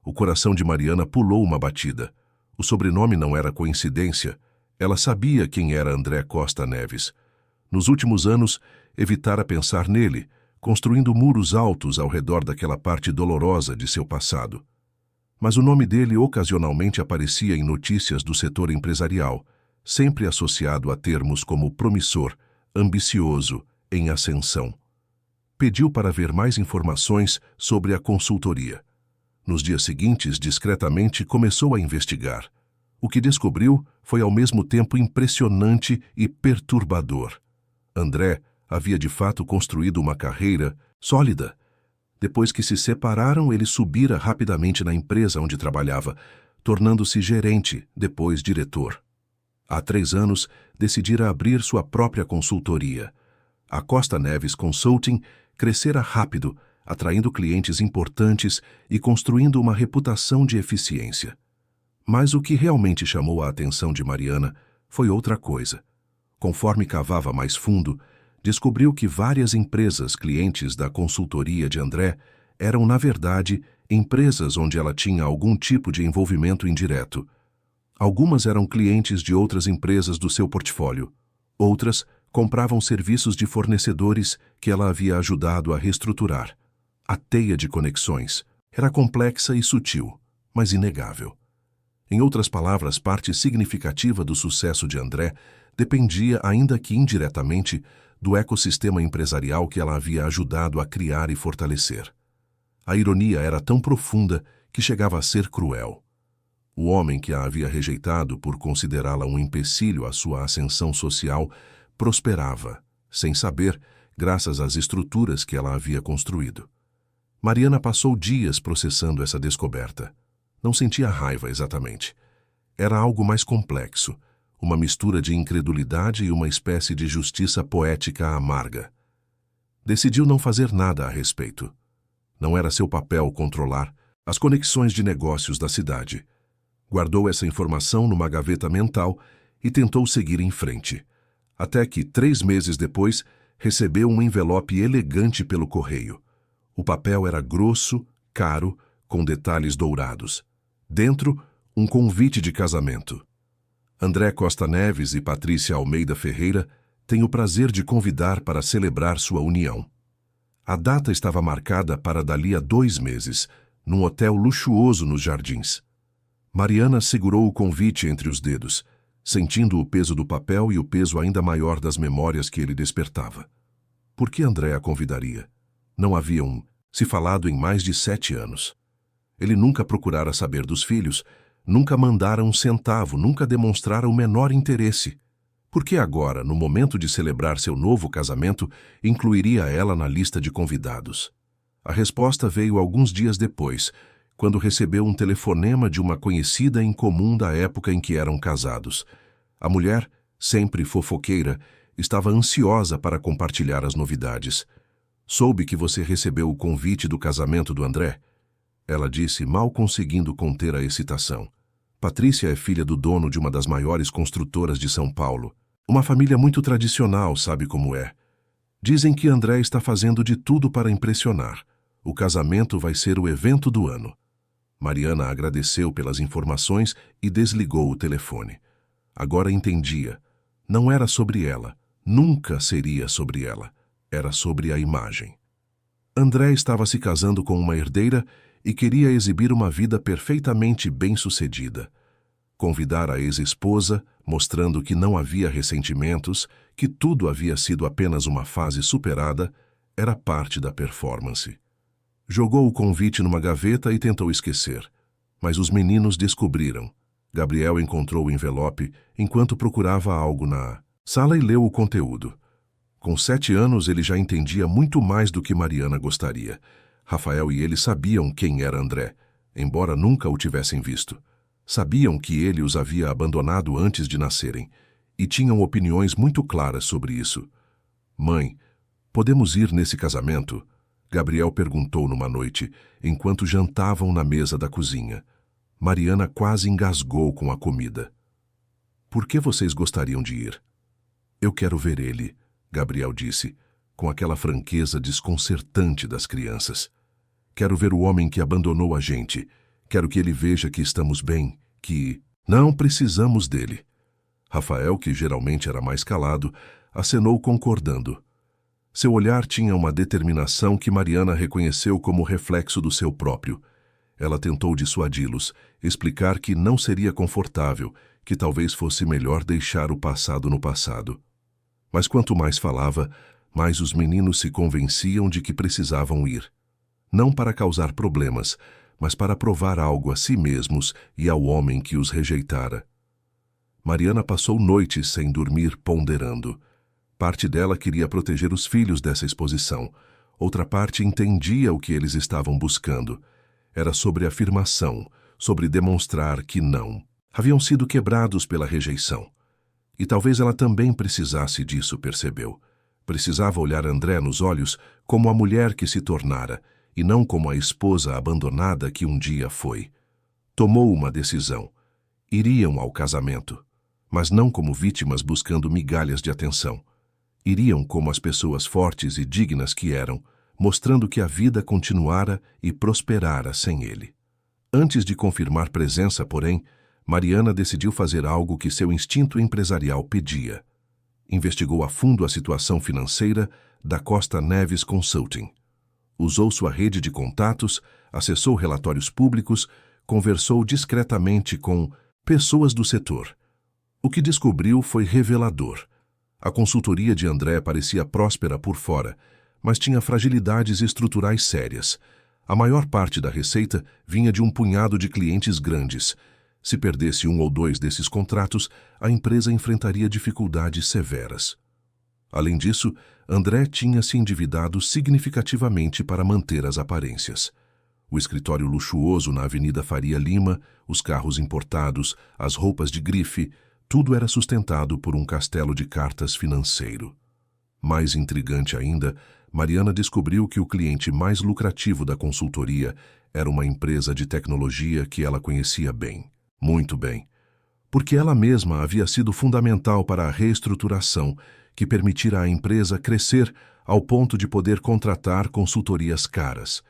O coração de Mariana pulou uma batida. O sobrenome não era coincidência. Ela sabia quem era André Costa Neves. Nos últimos anos, evitara pensar nele, construindo muros altos ao redor daquela parte dolorosa de seu passado. Mas o nome dele ocasionalmente aparecia em notícias do setor empresarial, sempre associado a termos como promissor, ambicioso, em ascensão. Pediu para ver mais informações sobre a consultoria. Nos dias seguintes, discretamente, começou a investigar. O que descobriu foi ao mesmo tempo impressionante e perturbador. André havia de fato construído uma carreira sólida. Depois que se separaram, ele subira rapidamente na empresa onde trabalhava, tornando-se gerente, depois diretor. Há 3 anos, decidira abrir sua própria consultoria. A Costa Neves Consulting crescera rápido, atraindo clientes importantes e construindo uma reputação de eficiência. Mas o que realmente chamou a atenção de Mariana foi outra coisa. Conforme cavava mais fundo, descobriu que várias empresas clientes da consultoria de André eram, na verdade, empresas onde ela tinha algum tipo de envolvimento indireto. Algumas eram clientes de outras empresas do seu portfólio. Outras compravam serviços de fornecedores que ela havia ajudado a reestruturar. A teia de conexões era complexa e sutil, mas inegável. Em outras palavras, parte significativa do sucesso de André dependia, ainda que indiretamente, do ecossistema empresarial que ela havia ajudado a criar e fortalecer. A ironia era tão profunda que chegava a ser cruel. O homem que a havia rejeitado por considerá-la um empecilho à sua ascensão social prosperava, sem saber, graças às estruturas que ela havia construído. Mariana passou dias processando essa descoberta. Não sentia raiva exatamente. Era algo mais complexo, uma mistura de incredulidade e uma espécie de justiça poética amarga. Decidiu não fazer nada a respeito. Não era seu papel controlar as conexões de negócios da cidade. Guardou essa informação numa gaveta mental e tentou seguir em frente. Até que, 3 meses depois, recebeu um envelope elegante pelo correio. O papel era grosso, caro, com detalhes dourados. Dentro, um convite de casamento. André Costa Neves e Patrícia Almeida Ferreira têm o prazer de convidar para celebrar sua união. A data estava marcada para dali a 2 meses, num hotel luxuoso nos Jardins. Mariana segurou o convite entre os dedos, sentindo o peso do papel e o peso ainda maior das memórias que ele despertava. Por que André a convidaria? Não haviam se falado em mais de 7 anos. Ele nunca procurara saber dos filhos, nunca mandara um centavo, nunca demonstrara o menor interesse. Por que agora, no momento de celebrar seu novo casamento, incluiria ela na lista de convidados? A resposta veio alguns dias depois, quando recebeu um telefonema de uma conhecida em comum da época em que eram casados. A mulher, sempre fofoqueira, estava ansiosa para compartilhar as novidades. Soube que você recebeu o convite do casamento do André? Ela disse, mal conseguindo conter a excitação. Patrícia é filha do dono de uma das maiores construtoras de São Paulo. Uma família muito tradicional, sabe como é. Dizem que André está fazendo de tudo para impressionar. O casamento vai ser o evento do ano. Mariana agradeceu pelas informações e desligou o telefone. Agora entendia. Não era sobre ela. Nunca seria sobre ela. Era sobre a imagem. André estava se casando com uma herdeira e queria exibir uma vida perfeitamente bem-sucedida. Convidar a ex-esposa, mostrando que não havia ressentimentos, que tudo havia sido apenas uma fase superada, era parte da performance. Jogou o convite numa gaveta e tentou esquecer. Mas os meninos descobriram. Gabriel encontrou o envelope enquanto procurava algo na sala e leu o conteúdo. Com 7 anos, ele já entendia muito mais do que Mariana gostaria. Rafael e ele sabiam quem era André, embora nunca o tivessem visto. Sabiam que ele os havia abandonado antes de nascerem, e tinham opiniões muito claras sobre isso. Mãe, podemos ir nesse casamento? Gabriel perguntou numa noite, enquanto jantavam na mesa da cozinha. Mariana quase engasgou com a comida. Por que vocês gostariam de ir? Eu quero ver ele, Gabriel disse, com aquela franqueza desconcertante das crianças. Quero ver o homem que abandonou a gente. Quero que ele veja que estamos bem, que não precisamos dele. Rafael, que geralmente era mais calado, acenou concordando. Seu olhar tinha uma determinação que Mariana reconheceu como reflexo do seu próprio. Ela tentou dissuadi-los, explicar que não seria confortável, que talvez fosse melhor deixar o passado no passado. Mas quanto mais falava, mais os meninos se convenciam de que precisavam ir. Não para causar problemas, mas para provar algo a si mesmos e ao homem que os rejeitara. Mariana passou noites sem dormir ponderando. Parte dela queria proteger os filhos dessa exposição. Outra parte entendia o que eles estavam buscando. Era sobre afirmação, sobre demonstrar que não. Haviam sido quebrados pela rejeição. E talvez ela também precisasse disso, percebeu. Precisava olhar André nos olhos como a mulher que se tornara, e não como a esposa abandonada que um dia foi. Tomou uma decisão. Iriam ao casamento, mas não como vítimas buscando migalhas de atenção. Iriam como as pessoas fortes e dignas que eram, mostrando que a vida continuara e prosperara sem ele. Antes de confirmar presença, porém, Mariana decidiu fazer algo que seu instinto empresarial pedia. Investigou a fundo a situação financeira da Costa Neves Consulting. Usou sua rede de contatos, acessou relatórios públicos, conversou discretamente com pessoas do setor. O que descobriu foi revelador. A consultoria de André parecia próspera por fora, mas tinha fragilidades estruturais sérias. A maior parte da receita vinha de um punhado de clientes grandes. Se perdesse 1 ou 2 desses contratos, a empresa enfrentaria dificuldades severas. Além disso, André tinha se endividado significativamente para manter as aparências. O escritório luxuoso na Avenida Faria Lima, os carros importados, as roupas de grife, tudo era sustentado por um castelo de cartas financeiro. Mais intrigante ainda, Mariana descobriu que o cliente mais lucrativo da consultoria era uma empresa de tecnologia que ela conhecia bem, muito bem, porque ela mesma havia sido fundamental para a reestruturação que permitira à empresa crescer ao ponto de poder contratar consultorias caras.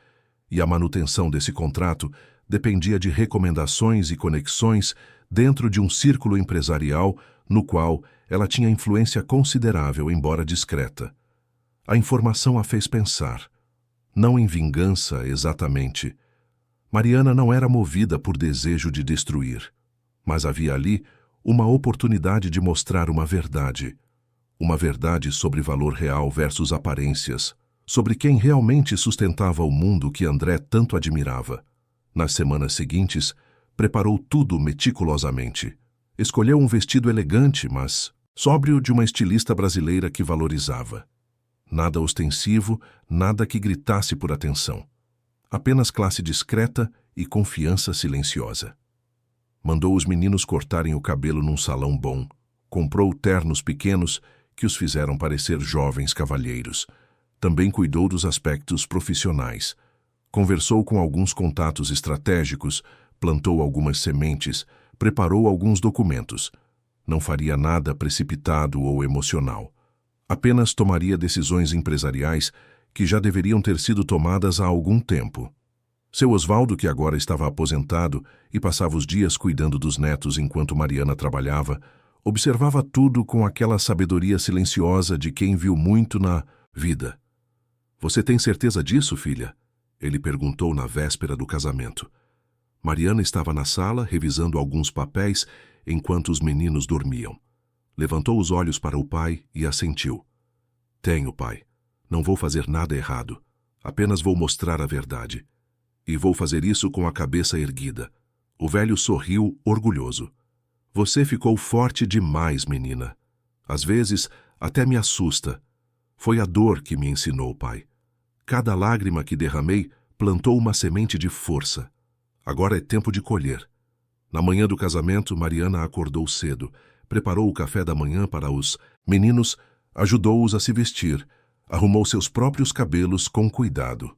E a manutenção desse contrato dependia de recomendações e conexões dentro de um círculo empresarial no qual ela tinha influência considerável, embora discreta. A informação a fez pensar. Não em vingança, exatamente. Mariana não era movida por desejo de destruir, mas havia ali uma oportunidade de mostrar uma verdade. Uma verdade sobre valor real versus aparências, sobre quem realmente sustentava o mundo que André tanto admirava. Nas semanas seguintes, preparou tudo meticulosamente. Escolheu um vestido elegante, mas sóbrio, de uma estilista brasileira que valorizava. Nada ostensivo, nada que gritasse por atenção. Apenas classe discreta e confiança silenciosa. Mandou os meninos cortarem o cabelo num salão bom. Comprou ternos pequenos que os fizeram parecer jovens cavalheiros. Também cuidou dos aspectos profissionais. Conversou com alguns contatos estratégicos, plantou algumas sementes, preparou alguns documentos. Não faria nada precipitado ou emocional. Apenas tomaria decisões empresariais que já deveriam ter sido tomadas há algum tempo. Seu Osvaldo, que agora estava aposentado e passava os dias cuidando dos netos enquanto Mariana trabalhava, observava tudo com aquela sabedoria silenciosa de quem viu muito na vida. "Você tem certeza disso, filha?" ele perguntou na véspera do casamento. Mariana estava na sala, revisando alguns papéis, enquanto os meninos dormiam. Levantou os olhos para o pai e assentiu. "Tenho, pai. Não vou fazer nada errado. Apenas vou mostrar a verdade. E vou fazer isso com a cabeça erguida. O velho sorriu, orgulhoso. Você ficou forte demais, menina. Às vezes, até me assusta. Foi a dor que me ensinou, pai. Cada lágrima que derramei plantou uma semente de força. Agora é tempo de colher. Na manhã do casamento, Mariana acordou cedo, preparou o café da manhã para os meninos, ajudou-os a se vestir, arrumou seus próprios cabelos com cuidado.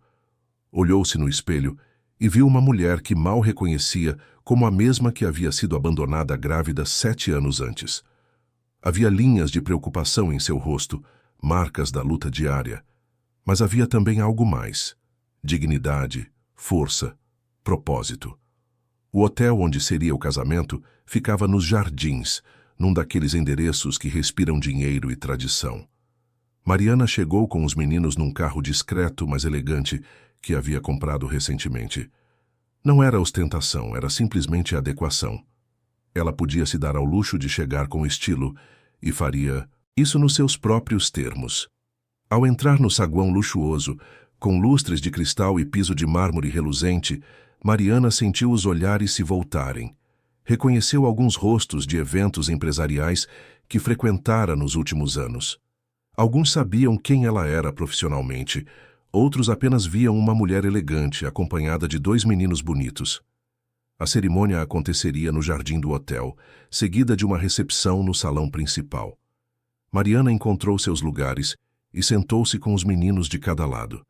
Olhou-se no espelho e viu uma mulher que mal reconhecia como a mesma que havia sido abandonada grávida 7 anos antes. Havia linhas de preocupação em seu rosto, marcas da luta diária. Mas havia também algo mais: dignidade, força, propósito. O hotel onde seria o casamento ficava nos Jardins, num daqueles endereços que respiram dinheiro e tradição. Mariana chegou com os meninos num carro discreto, mas elegante, que havia comprado recentemente. Não era ostentação, era simplesmente adequação. Ela podia se dar ao luxo de chegar com estilo e faria isso nos seus próprios termos. Ao entrar no saguão luxuoso, com lustres de cristal e piso de mármore reluzente, Mariana sentiu os olhares se voltarem. Reconheceu alguns rostos de eventos empresariais que frequentara nos últimos anos. Alguns sabiam quem ela era profissionalmente, outros apenas viam uma mulher elegante acompanhada de 2 meninos bonitos. A cerimônia aconteceria no jardim do hotel, seguida de uma recepção no salão principal. Mariana encontrou seus lugares e sentou-se com os meninos de cada lado.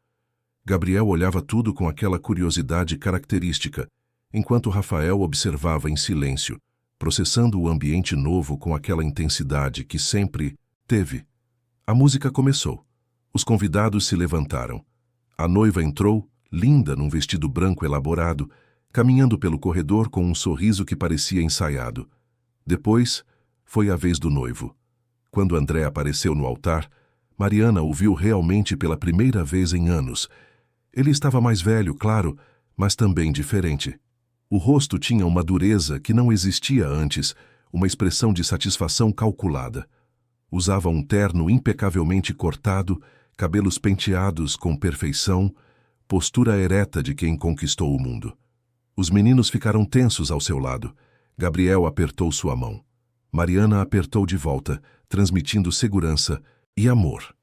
Gabriel olhava tudo com aquela curiosidade característica, enquanto Rafael observava em silêncio, processando o ambiente novo com aquela intensidade que sempre teve. A música começou. Os convidados se levantaram. A noiva entrou, linda num vestido branco elaborado, caminhando pelo corredor com um sorriso que parecia ensaiado. Depois, foi a vez do noivo. Quando André apareceu no altar, Mariana o viu realmente pela primeira vez em anos. Ele estava mais velho, claro, mas também diferente. O rosto tinha uma dureza que não existia antes, uma expressão de satisfação calculada. Usava um terno impecavelmente cortado, cabelos penteados com perfeição, postura ereta de quem conquistou o mundo. Os meninos ficaram tensos ao seu lado. Gabriel apertou sua mão. Mariana apertou de volta, transmitindo segurança e amor.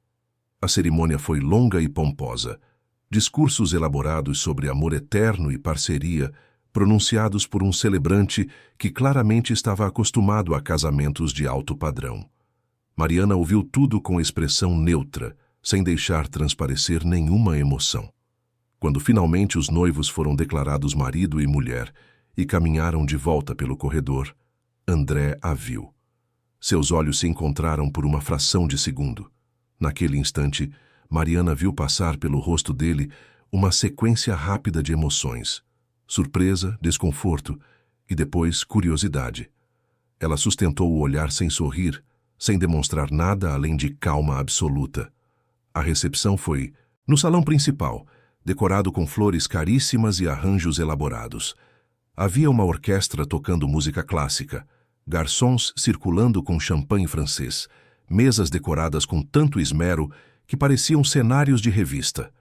A cerimônia foi longa e pomposa. Discursos elaborados sobre amor eterno e parceria, pronunciados por um celebrante que claramente estava acostumado a casamentos de alto padrão. Mariana ouviu tudo com expressão neutra, sem deixar transparecer nenhuma emoção. Quando finalmente os noivos foram declarados marido e mulher e caminharam de volta pelo corredor, André a viu. Seus olhos se encontraram por uma fração de segundo. Naquele instante, Mariana viu passar pelo rosto dele uma sequência rápida de emoções: surpresa, desconforto e depois curiosidade. Ela sustentou o olhar sem sorrir, sem demonstrar nada além de calma absoluta. A recepção foi no salão principal, decorado com flores caríssimas e arranjos elaborados. Havia uma orquestra tocando música clássica, garçons circulando com champanhe francês, mesas decoradas com tanto esmero que pareciam cenários de revista.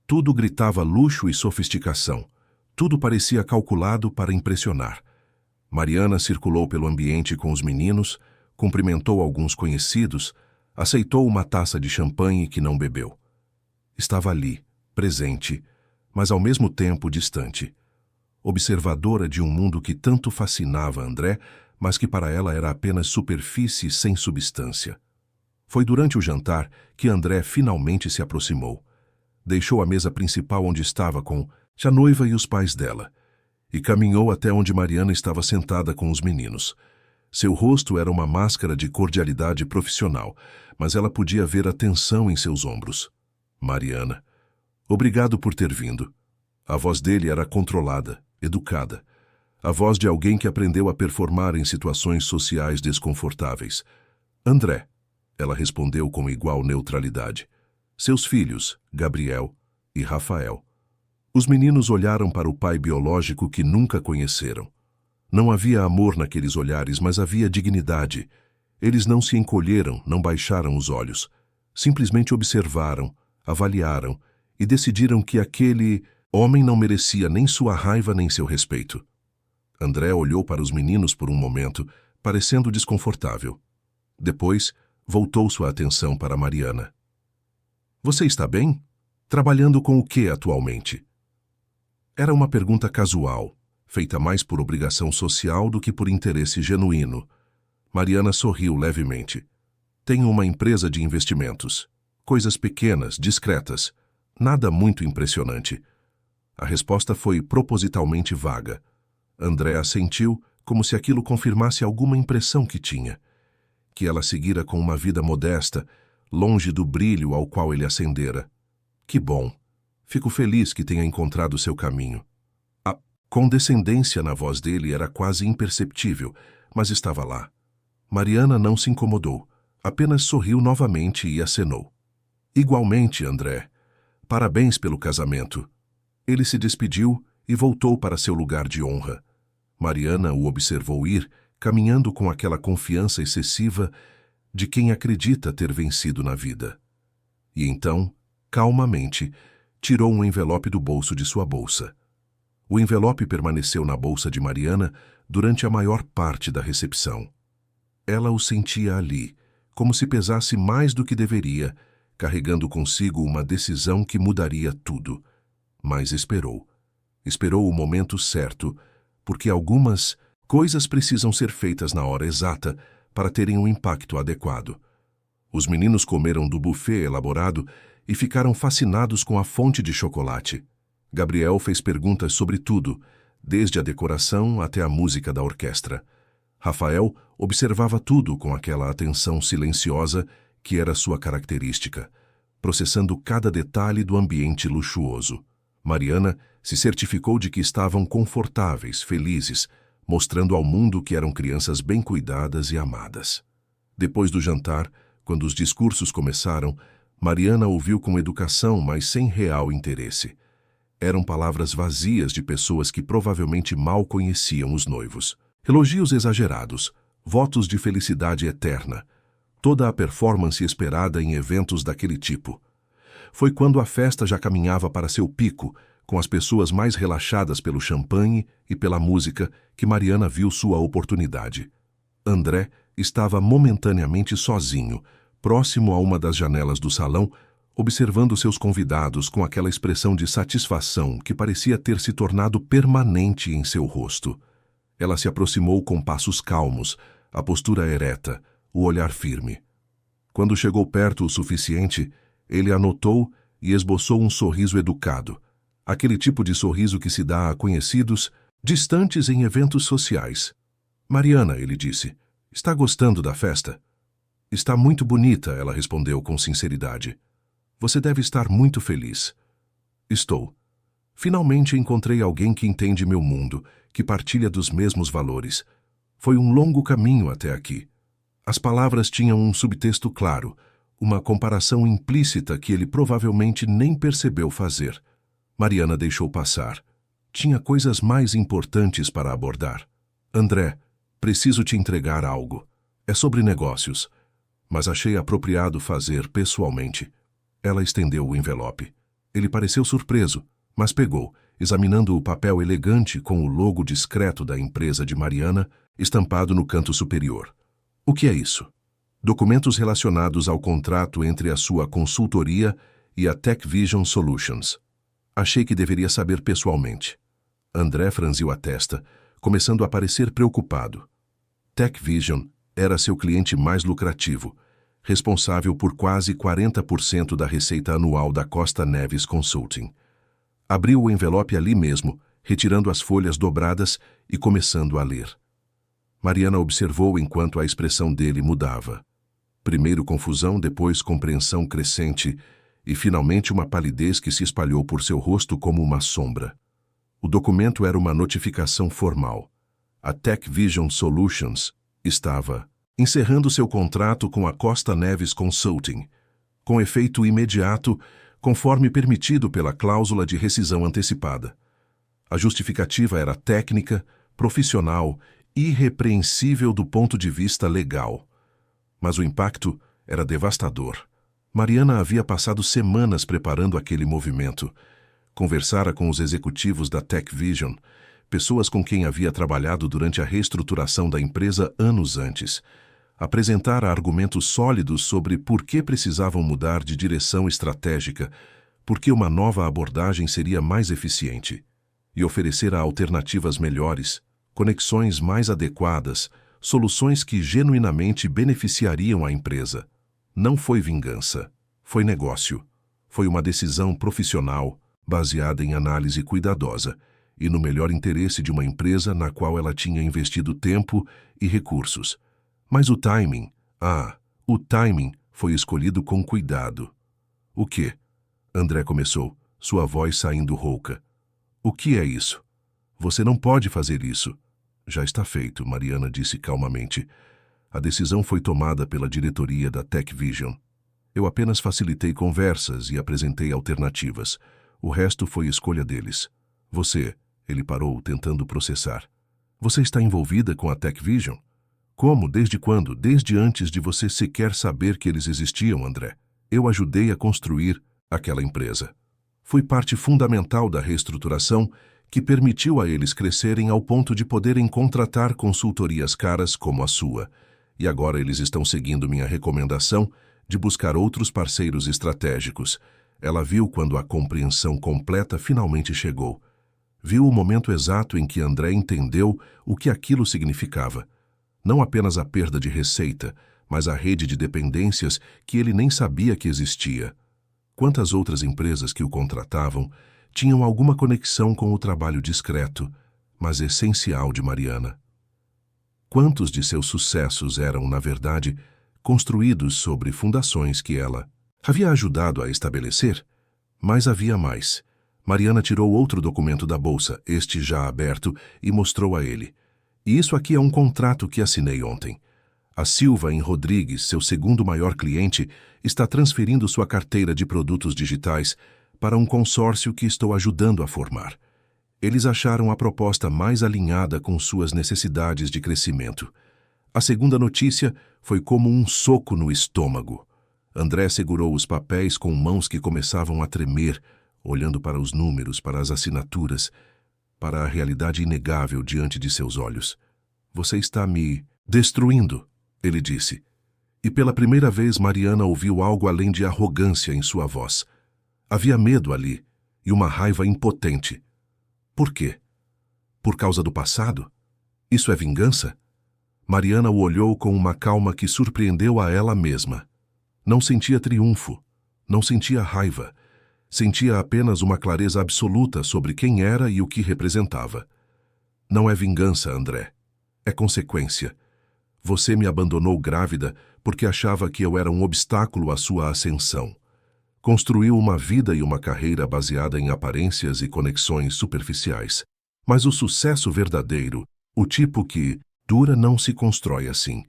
Tudo gritava luxo e sofisticação. Tudo parecia calculado para impressionar. Mariana circulou pelo ambiente com os meninos, cumprimentou alguns conhecidos, aceitou uma taça de champanhe que não bebeu. Estava ali, presente, mas ao mesmo tempo distante. Observadora de um mundo que tanto fascinava André, mas que para ela era apenas superfície sem substância. Foi durante o jantar que André finalmente se aproximou. Deixou a mesa principal onde estava com a noiva e os pais dela, e caminhou até onde Mariana estava sentada com os meninos. Seu rosto era uma máscara de cordialidade profissional, mas ela podia ver a tensão em seus ombros. Mariana, obrigado por ter vindo. A voz dele era controlada, educada. A voz de alguém que aprendeu a performar em situações sociais desconfortáveis. André, ela respondeu com igual neutralidade. Seus filhos, Gabriel e Rafael. Os meninos olharam para o pai biológico que nunca conheceram. Não havia amor naqueles olhares, mas havia dignidade. Eles não se encolheram, não baixaram os olhos. Simplesmente observaram, avaliaram e decidiram que aquele homem não merecia nem sua raiva nem seu respeito. André olhou para os meninos por um momento, parecendo desconfortável. Depois, voltou sua atenção para Mariana. Você está bem? Trabalhando com o que atualmente? Era uma pergunta casual, feita mais por obrigação social do que por interesse genuíno. Mariana sorriu levemente. Tenho uma empresa de investimentos. Coisas pequenas, discretas. Nada muito impressionante. A resposta foi propositalmente vaga. André assentiu, como se aquilo confirmasse alguma impressão que tinha. Que ela seguira com uma vida modesta, longe do brilho ao qual ele ascendera. Que bom. Fico feliz que tenha encontrado seu caminho. A condescendência na voz dele era quase imperceptível, mas estava lá. Mariana não se incomodou, apenas sorriu novamente e acenou. Igualmente, André. Parabéns pelo casamento. Ele se despediu e voltou para seu lugar de honra. Mariana o observou ir, caminhando com aquela confiança excessiva de quem acredita ter vencido na vida. E então, calmamente, tirou um envelope do bolso de sua bolsa. O envelope permaneceu na bolsa de Mariana durante a maior parte da recepção. Ela o sentia ali, como se pesasse mais do que deveria, carregando consigo uma decisão que mudaria tudo. Mas esperou. Esperou o momento certo, porque algumas coisas precisam ser feitas na hora exata para terem um impacto adequado. Os meninos comeram do buffet elaborado e ficaram fascinados com a fonte de chocolate. Gabriel fez perguntas sobre tudo, desde a decoração até a música da orquestra. Rafael observava tudo com aquela atenção silenciosa que era sua característica, processando cada detalhe do ambiente luxuoso. Mariana se certificou de que estavam confortáveis, felizes, mostrando ao mundo que eram crianças bem cuidadas e amadas. Depois do jantar, quando os discursos começaram, Mariana ouviu com educação, mas sem real interesse. Eram palavras vazias de pessoas que provavelmente mal conheciam os noivos. Elogios exagerados, votos de felicidade eterna, toda a performance esperada em eventos daquele tipo. Foi quando a festa já caminhava para seu pico, com as pessoas mais relaxadas pelo champanhe e pela música, que Mariana viu sua oportunidade. André estava momentaneamente sozinho, próximo a uma das janelas do salão, observando seus convidados com aquela expressão de satisfação que parecia ter se tornado permanente em seu rosto. Ela se aproximou com passos calmos, a postura ereta, o olhar firme. Quando chegou perto o suficiente, ele a notou e esboçou um sorriso educado, aquele tipo de sorriso que se dá a conhecidos distantes em eventos sociais. Mariana, ele disse, está gostando da festa? Está muito bonita, ela respondeu com sinceridade. Você deve estar muito feliz. Estou. Finalmente encontrei alguém que entende meu mundo, que partilha dos mesmos valores. Foi um longo caminho até aqui. As palavras tinham um subtexto claro, uma comparação implícita que ele provavelmente nem percebeu fazer. Mariana deixou passar. Tinha coisas mais importantes para abordar. André, preciso te entregar algo. É sobre negócios, mas achei apropriado fazer pessoalmente. Ela estendeu o envelope. Ele pareceu surpreso, mas pegou, examinando o papel elegante com o logo discreto da empresa de Mariana estampado no canto superior. O que é isso? Documentos relacionados ao contrato entre a sua consultoria e a Tech Vision Solutions. Achei que deveria saber pessoalmente. André franziu a testa, começando a parecer preocupado. Tech Vision era seu cliente mais lucrativo, responsável por quase 40% da receita anual da Costa Neves Consulting. Abriu o envelope ali mesmo, retirando as folhas dobradas e começando a ler. Mariana observou enquanto a expressão dele mudava. Primeiro confusão, depois compreensão crescente e, finalmente, uma palidez que se espalhou por seu rosto como uma sombra. O documento era uma notificação formal. A Tech Vision Solutions estava encerrando seu contrato com a Costa Neves Consulting, com efeito imediato, conforme permitido pela cláusula de rescisão antecipada. A justificativa era técnica, profissional, irrepreensível do ponto de vista legal. Mas o impacto era devastador. Mariana havia passado semanas preparando aquele movimento. Conversara com os executivos da TechVision, pessoas com quem havia trabalhado durante a reestruturação da empresa anos antes. Apresentara argumentos sólidos sobre por que precisavam mudar de direção estratégica, por que uma nova abordagem seria mais eficiente, e oferecera alternativas melhores, conexões mais adequadas, soluções que genuinamente beneficiariam a empresa. Não foi vingança, foi negócio. Foi uma decisão profissional, baseada em análise cuidadosa e no melhor interesse de uma empresa na qual ela tinha investido tempo e recursos. Mas o timing foi escolhido com cuidado. O quê? André começou, sua voz saindo rouca. O que é isso? Você não pode fazer isso. Já está feito, Mariana disse calmamente. A decisão foi tomada pela diretoria da TechVision. Eu apenas facilitei conversas e apresentei alternativas. O resto foi escolha deles. Você, ele parou, tentando processar. Você está envolvida com a TechVision? Como? Desde quando? Desde antes de você sequer saber que eles existiam, André. Eu ajudei a construir aquela empresa. Fui parte fundamental da reestruturação que permitiu a eles crescerem ao ponto de poderem contratar consultorias caras como a sua. E agora eles estão seguindo minha recomendação de buscar outros parceiros estratégicos. Ela viu quando a compreensão completa finalmente chegou. Viu o momento exato em que André entendeu o que aquilo significava. Não apenas a perda de receita, mas a rede de dependências que ele nem sabia que existia. Quantas outras empresas que o contratavam tinham alguma conexão com o trabalho discreto, mas essencial de Mariana? Quantos de seus sucessos eram, na verdade, construídos sobre fundações que ela havia ajudado a estabelecer? Mas havia mais. Mariana tirou outro documento da bolsa, este já aberto, e mostrou a ele. E isso aqui é um contrato que assinei ontem. A Silva em Rodrigues, seu segundo maior cliente, está transferindo sua carteira de produtos digitais para um consórcio que estou ajudando a formar. Eles acharam a proposta mais alinhada com suas necessidades de crescimento. A segunda notícia foi como um soco no estômago. André segurou os papéis com mãos que começavam a tremer, olhando para os números, para as assinaturas, para a realidade inegável diante de seus olhos. Você está me destruindo, ele disse. E pela primeira vez Mariana ouviu algo além de arrogância em sua voz. Havia medo ali e uma raiva impotente. Por quê? Por causa do passado? Isso é vingança? Mariana o olhou com uma calma que surpreendeu a ela mesma. Não sentia triunfo, não sentia raiva. Sentia apenas uma clareza absoluta sobre quem era e o que representava. Não é vingança, André. É consequência. Você me abandonou grávida porque achava que eu era um obstáculo à sua ascensão. Construiu uma vida e uma carreira baseada em aparências e conexões superficiais. Mas o sucesso verdadeiro, o tipo que dura, não se constrói assim.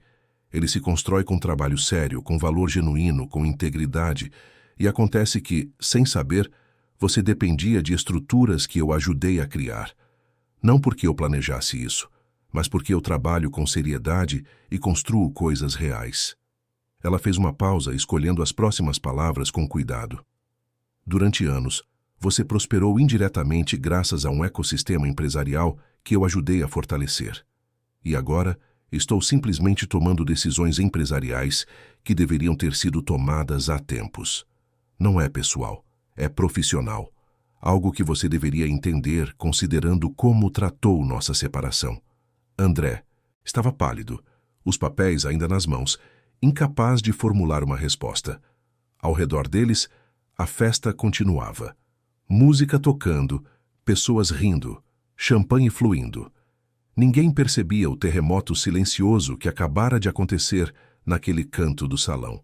Ele se constrói com trabalho sério, com valor genuíno, com integridade. E acontece que, sem saber, você dependia de estruturas que eu ajudei a criar. Não porque eu planejasse isso, mas porque eu trabalho com seriedade e construo coisas reais. Ela fez uma pausa, escolhendo as próximas palavras com cuidado. Durante anos, você prosperou indiretamente graças a um ecossistema empresarial que eu ajudei a fortalecer. E agora, estou simplesmente tomando decisões empresariais que deveriam ter sido tomadas há tempos. Não é pessoal, é profissional. Algo que você deveria entender considerando como tratou nossa separação. André estava pálido, os papéis ainda nas mãos, incapaz de formular uma resposta. Ao redor deles, a festa continuava. Música tocando, pessoas rindo, champanhe fluindo. Ninguém percebia o terremoto silencioso que acabara de acontecer naquele canto do salão.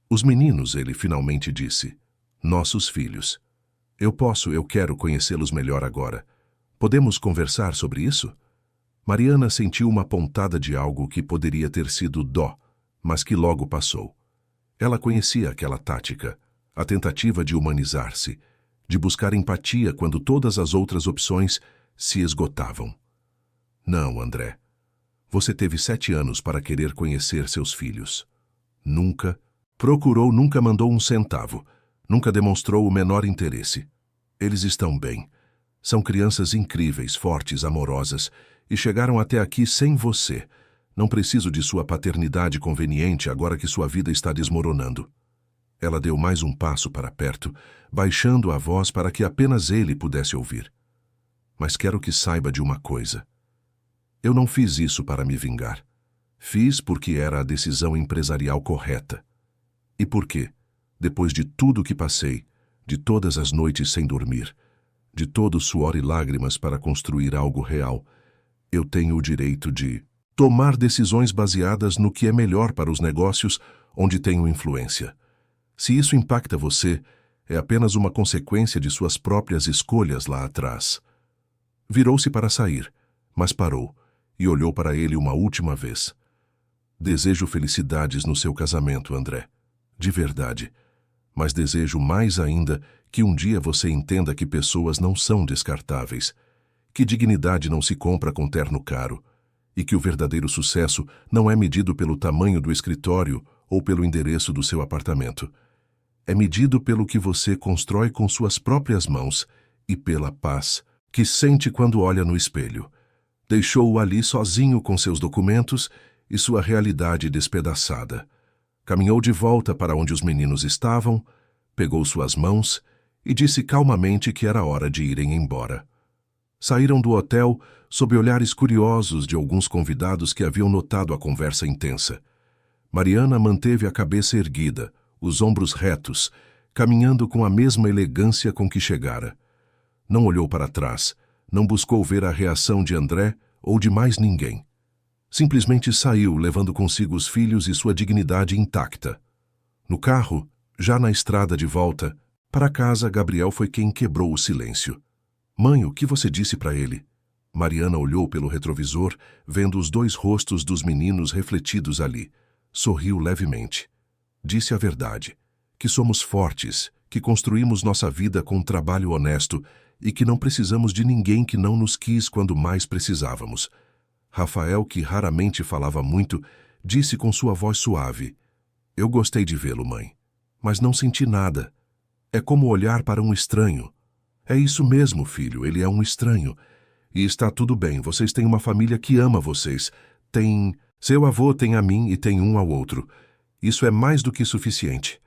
Os meninos, ele finalmente disse. Nossos filhos. Eu quero conhecê-los melhor agora. Podemos conversar sobre isso? Mariana sentiu uma pontada de algo que poderia ter sido dó, mas que logo passou. Ela conhecia aquela tática, a tentativa de humanizar-se, de buscar empatia quando todas as outras opções se esgotavam. Não, André. Você teve 7 anos para querer conhecer seus filhos. Nunca Procurou, nunca mandou um centavo. Nunca demonstrou o menor interesse. Eles estão bem. São crianças incríveis, fortes, amorosas, e chegaram até aqui sem você. Não preciso de sua paternidade conveniente agora que sua vida está desmoronando. Ela deu mais um passo para perto, baixando a voz para que apenas ele pudesse ouvir. Mas quero que saiba de uma coisa. Eu não fiz isso para me vingar. Fiz porque era a decisão empresarial correta. E por quê? Depois de tudo que passei, de todas as noites sem dormir, de todo suor e lágrimas para construir algo real, eu tenho o direito de tomar decisões baseadas no que é melhor para os negócios onde tenho influência. Se isso impacta você, é apenas uma consequência de suas próprias escolhas lá atrás. Virou-se para sair, mas parou e olhou para ele uma última vez. Desejo felicidades no seu casamento, André. De verdade. Mas desejo mais ainda que um dia você entenda que pessoas não são descartáveis, que dignidade não se compra com terno caro, e que o verdadeiro sucesso não é medido pelo tamanho do escritório ou pelo endereço do seu apartamento. É medido pelo que você constrói com suas próprias mãos e pela paz que sente quando olha no espelho. Deixou-o ali sozinho com seus documentos e sua realidade despedaçada. Caminhou de volta para onde os meninos estavam, pegou suas mãos e disse calmamente que era hora de irem embora. Saíram do hotel sob olhares curiosos de alguns convidados que haviam notado a conversa intensa. Mariana manteve a cabeça erguida, os ombros retos, caminhando com a mesma elegância com que chegara. Não olhou para trás, não buscou ver a reação de André ou de mais ninguém. Simplesmente saiu, levando consigo os filhos e sua dignidade intacta. No carro, já na estrada de volta, para casa, Gabriel foi quem quebrou o silêncio. Mãe, o que você disse para ele? Mariana olhou pelo retrovisor, vendo os dois rostos dos meninos refletidos ali. Sorriu levemente. Disse a verdade, que somos fortes, que construímos nossa vida com um trabalho honesto e que não precisamos de ninguém que não nos quis quando mais precisávamos. Rafael, que raramente falava muito, disse com sua voz suave: Eu gostei de vê-lo, mãe, mas não senti nada. É como olhar para um estranho. É isso mesmo, filho, ele é um estranho. E está tudo bem, vocês têm uma família que ama vocês. Seu avô tem a mim e tem um ao outro. Isso é mais do que suficiente.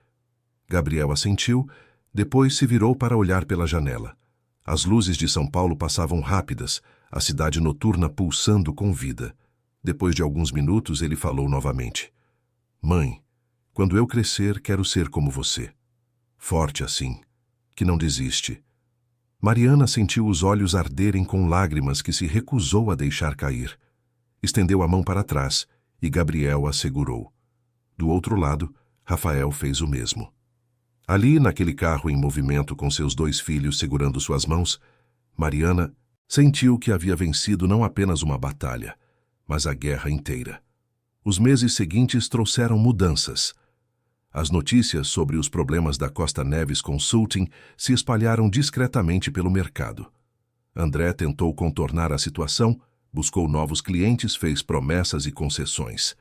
Gabriel assentiu, depois se virou para olhar pela janela. As luzes de São Paulo passavam rápidas, a cidade noturna pulsando com vida. Depois de alguns minutos, ele falou novamente. Mãe, quando eu crescer, quero ser como você. Forte assim, que não desiste. Mariana sentiu os olhos arderem com lágrimas que se recusou a deixar cair. Estendeu a mão para trás e Gabriel a segurou. Do outro lado, Rafael fez o mesmo. Ali, naquele carro em movimento com seus dois filhos segurando suas mãos, Mariana sentiu que havia vencido não apenas uma batalha, mas a guerra inteira. Os meses seguintes trouxeram mudanças. As notícias sobre os problemas da Costa Neves Consulting se espalharam discretamente pelo mercado. André tentou contornar a situação, buscou novos clientes, fez promessas e concessões.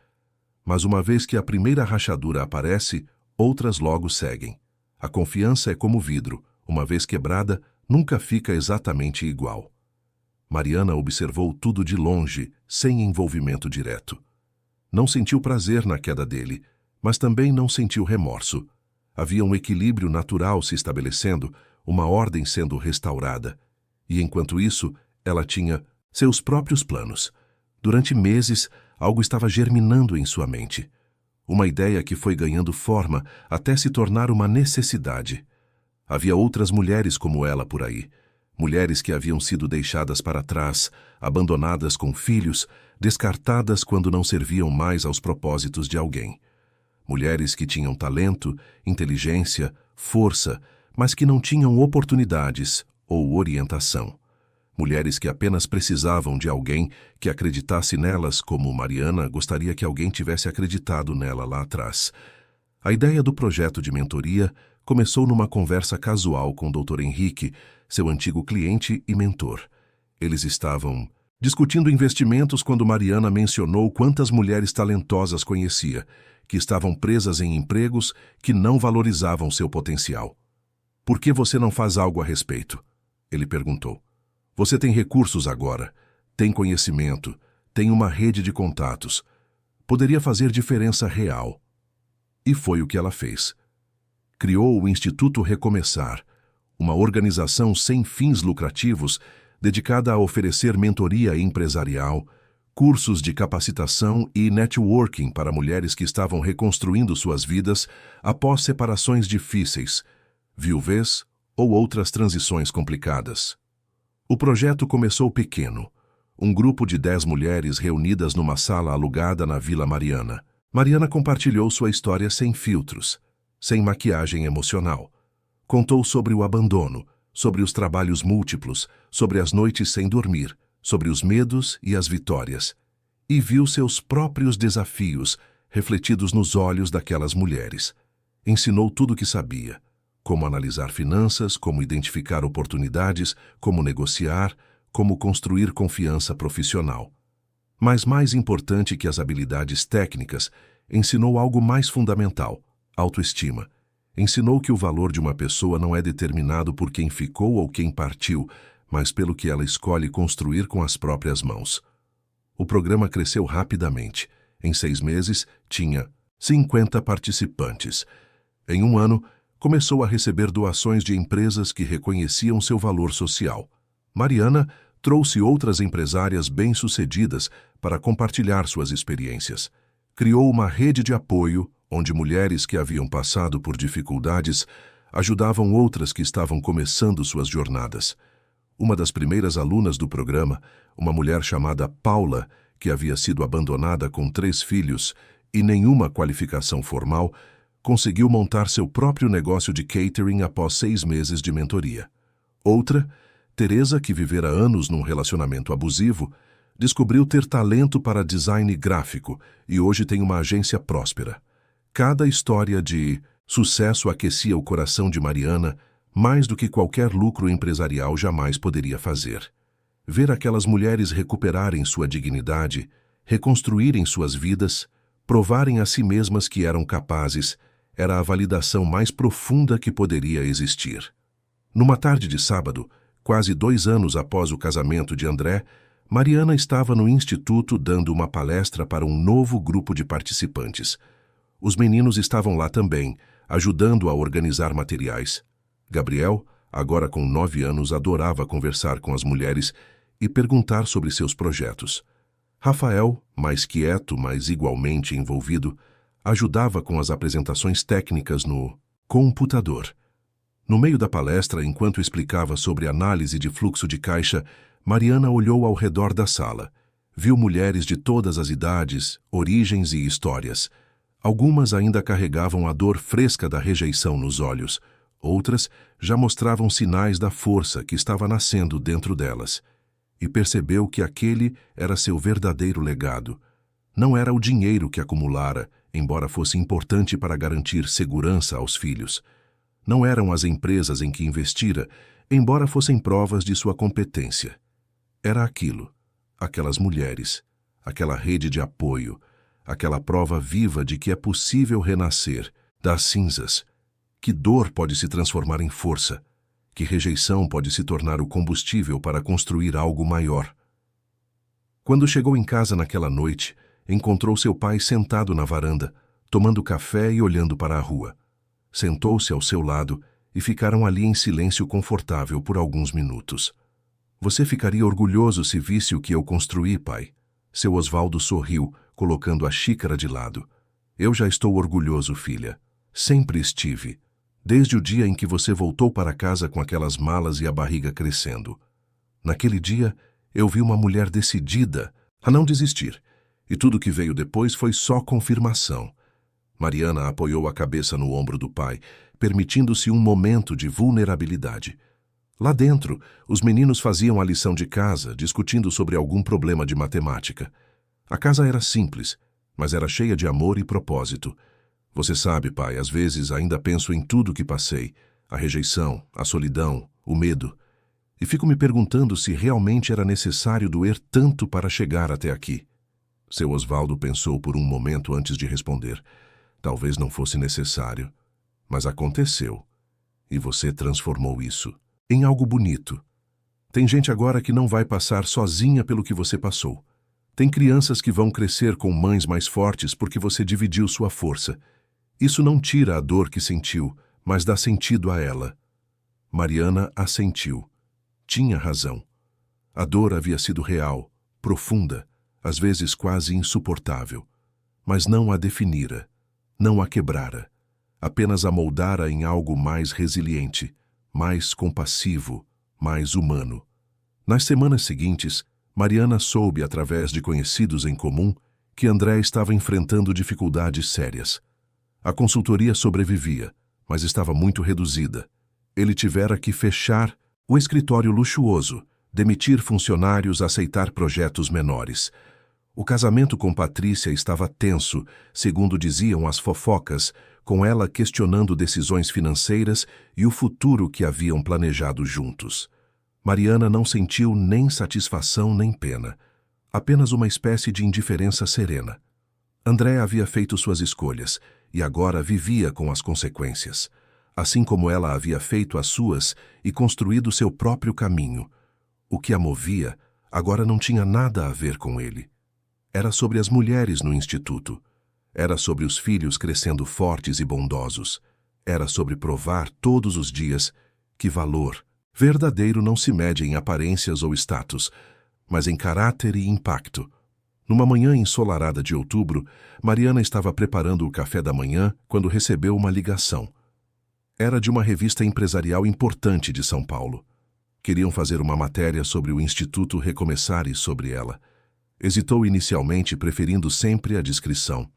Mas uma vez que a primeira rachadura aparece, outras logo seguem. A confiança é como vidro, uma vez quebrada, nunca fica exatamente igual. Mariana observou tudo de longe, sem envolvimento direto. Não sentiu prazer na queda dele, mas também não sentiu remorso. Havia um equilíbrio natural se estabelecendo, uma ordem sendo restaurada. E enquanto isso, ela tinha seus próprios planos. Durante meses, algo estava germinando em sua mente. Uma ideia que foi ganhando forma até se tornar uma necessidade. Havia outras mulheres como ela por aí. Mulheres que haviam sido deixadas para trás, abandonadas com filhos, descartadas quando não serviam mais aos propósitos de alguém. Mulheres que tinham talento, inteligência, força, mas que não tinham oportunidades ou orientação. Mulheres que apenas precisavam de alguém que acreditasse nelas como Mariana gostaria que alguém tivesse acreditado nela lá atrás. A ideia do projeto de mentoria começou numa conversa casual com o Dr. Henrique, seu antigo cliente e mentor. Eles estavam discutindo investimentos quando Mariana mencionou quantas mulheres talentosas conhecia, que estavam presas em empregos que não valorizavam seu potencial. Por que você não faz algo a respeito? Ele perguntou. Você tem recursos agora, tem conhecimento, tem uma rede de contatos. Poderia fazer diferença real. E foi o que ela fez. Criou o Instituto Recomeçar, uma organização sem fins lucrativos dedicada a oferecer mentoria empresarial, cursos de capacitação e networking para mulheres que estavam reconstruindo suas vidas após separações difíceis, viuvez ou outras transições complicadas. O projeto começou pequeno, um grupo de 10 mulheres reunidas numa sala alugada na Vila Mariana. Mariana compartilhou sua história sem filtros, sem maquiagem emocional. Contou sobre o abandono, sobre os trabalhos múltiplos, sobre as noites sem dormir, sobre os medos e as vitórias. E viu seus próprios desafios refletidos nos olhos daquelas mulheres. Ensinou tudo o que sabia. Como analisar finanças, como identificar oportunidades, como negociar, como construir confiança profissional. Mas mais importante que as habilidades técnicas, ensinou algo mais fundamental, autoestima. Ensinou que o valor de uma pessoa não é determinado por quem ficou ou quem partiu, mas pelo que ela escolhe construir com as próprias mãos. O programa cresceu rapidamente. Em 6 meses, tinha 50 participantes. Em 1 ano, começou a receber doações de empresas que reconheciam seu valor social. Mariana trouxe outras empresárias bem-sucedidas para compartilhar suas experiências. Criou uma rede de apoio, onde mulheres que haviam passado por dificuldades ajudavam outras que estavam começando suas jornadas. Uma das primeiras alunas do programa, uma mulher chamada Paula, que havia sido abandonada com 3 filhos e nenhuma qualificação formal, conseguiu montar seu próprio negócio de catering após 6 meses de mentoria. Outra, Teresa, que vivera anos num relacionamento abusivo, descobriu ter talento para design gráfico e hoje tem uma agência próspera. Cada história de sucesso aquecia o coração de Mariana mais do que qualquer lucro empresarial jamais poderia fazer. Ver aquelas mulheres recuperarem sua dignidade, reconstruírem suas vidas, provarem a si mesmas que eram capazes, era a validação mais profunda que poderia existir. Numa tarde de sábado, quase 2 anos após o casamento de André, Mariana estava no instituto dando uma palestra para um novo grupo de participantes. Os meninos estavam lá também, ajudando a organizar materiais. Gabriel, agora com 9 anos, adorava conversar com as mulheres e perguntar sobre seus projetos. Rafael, mais quieto, mas igualmente envolvido, ajudava com as apresentações técnicas no computador. No meio da palestra, enquanto explicava sobre análise de fluxo de caixa, Mariana olhou ao redor da sala. Viu mulheres de todas as idades, origens e histórias. Algumas ainda carregavam a dor fresca da rejeição nos olhos. Outras já mostravam sinais da força que estava nascendo dentro delas. E percebeu que aquele era seu verdadeiro legado. Não era o dinheiro que acumulara, embora fosse importante para garantir segurança aos filhos. Não eram as empresas em que investira, embora fossem provas de sua competência. Era aquilo, aquelas mulheres, aquela rede de apoio, aquela prova viva de que é possível renascer das cinzas, que dor pode se transformar em força, que rejeição pode se tornar o combustível para construir algo maior. Quando chegou em casa naquela noite, encontrou seu pai sentado na varanda, tomando café e olhando para a rua. Sentou-se ao seu lado e ficaram ali em silêncio confortável por alguns minutos. Você ficaria orgulhoso se visse o que eu construí, pai. Seu Osvaldo sorriu, colocando a xícara de lado. Eu já estou orgulhoso, filha. Sempre estive. Desde o dia em que você voltou para casa com aquelas malas e a barriga crescendo. Naquele dia, eu vi uma mulher decidida a não desistir. E tudo que veio depois foi só confirmação. Mariana apoiou a cabeça no ombro do pai, permitindo-se um momento de vulnerabilidade. Lá dentro, os meninos faziam a lição de casa, discutindo sobre algum problema de matemática. A casa era simples, mas era cheia de amor e propósito. Você sabe, pai, às vezes ainda penso em tudo que passei, a rejeição, a solidão, o medo. E fico me perguntando se realmente era necessário doer tanto para chegar até aqui. Seu Osvaldo pensou por um momento antes de responder. Talvez não fosse necessário, mas aconteceu. E você transformou isso em algo bonito. Tem gente agora que não vai passar sozinha pelo que você passou. Tem crianças que vão crescer com mães mais fortes porque você dividiu sua força. Isso não tira a dor que sentiu, mas dá sentido a ela. Mariana assentiu. Tinha razão. A dor havia sido real, profunda, às vezes quase insuportável. Mas não a definira, não a quebrara. Apenas a moldara em algo mais resiliente, mais compassivo, mais humano. Nas semanas seguintes, Mariana soube, através de conhecidos em comum, que André estava enfrentando dificuldades sérias. A consultoria sobrevivia, mas estava muito reduzida. Ele tivera que fechar o escritório luxuoso, demitir funcionários, aceitar projetos menores. O casamento com Patrícia estava tenso, segundo diziam as fofocas, com ela questionando decisões financeiras e o futuro que haviam planejado juntos. Mariana não sentiu nem satisfação nem pena, apenas uma espécie de indiferença serena. André havia feito suas escolhas e agora vivia com as consequências, assim como ela havia feito as suas e construído seu próprio caminho. O que a movia agora não tinha nada a ver com ele. Era sobre as mulheres no instituto. Era sobre os filhos crescendo fortes e bondosos. Era sobre provar todos os dias que valor verdadeiro não se mede em aparências ou status, mas em caráter e impacto. Numa manhã ensolarada de outubro, Mariana estava preparando o café da manhã quando recebeu uma ligação. Era de uma revista empresarial importante de São Paulo. Queriam fazer uma matéria sobre o Instituto Recomeçar e sobre ela. Hesitou inicialmente, preferindo sempre a discrição.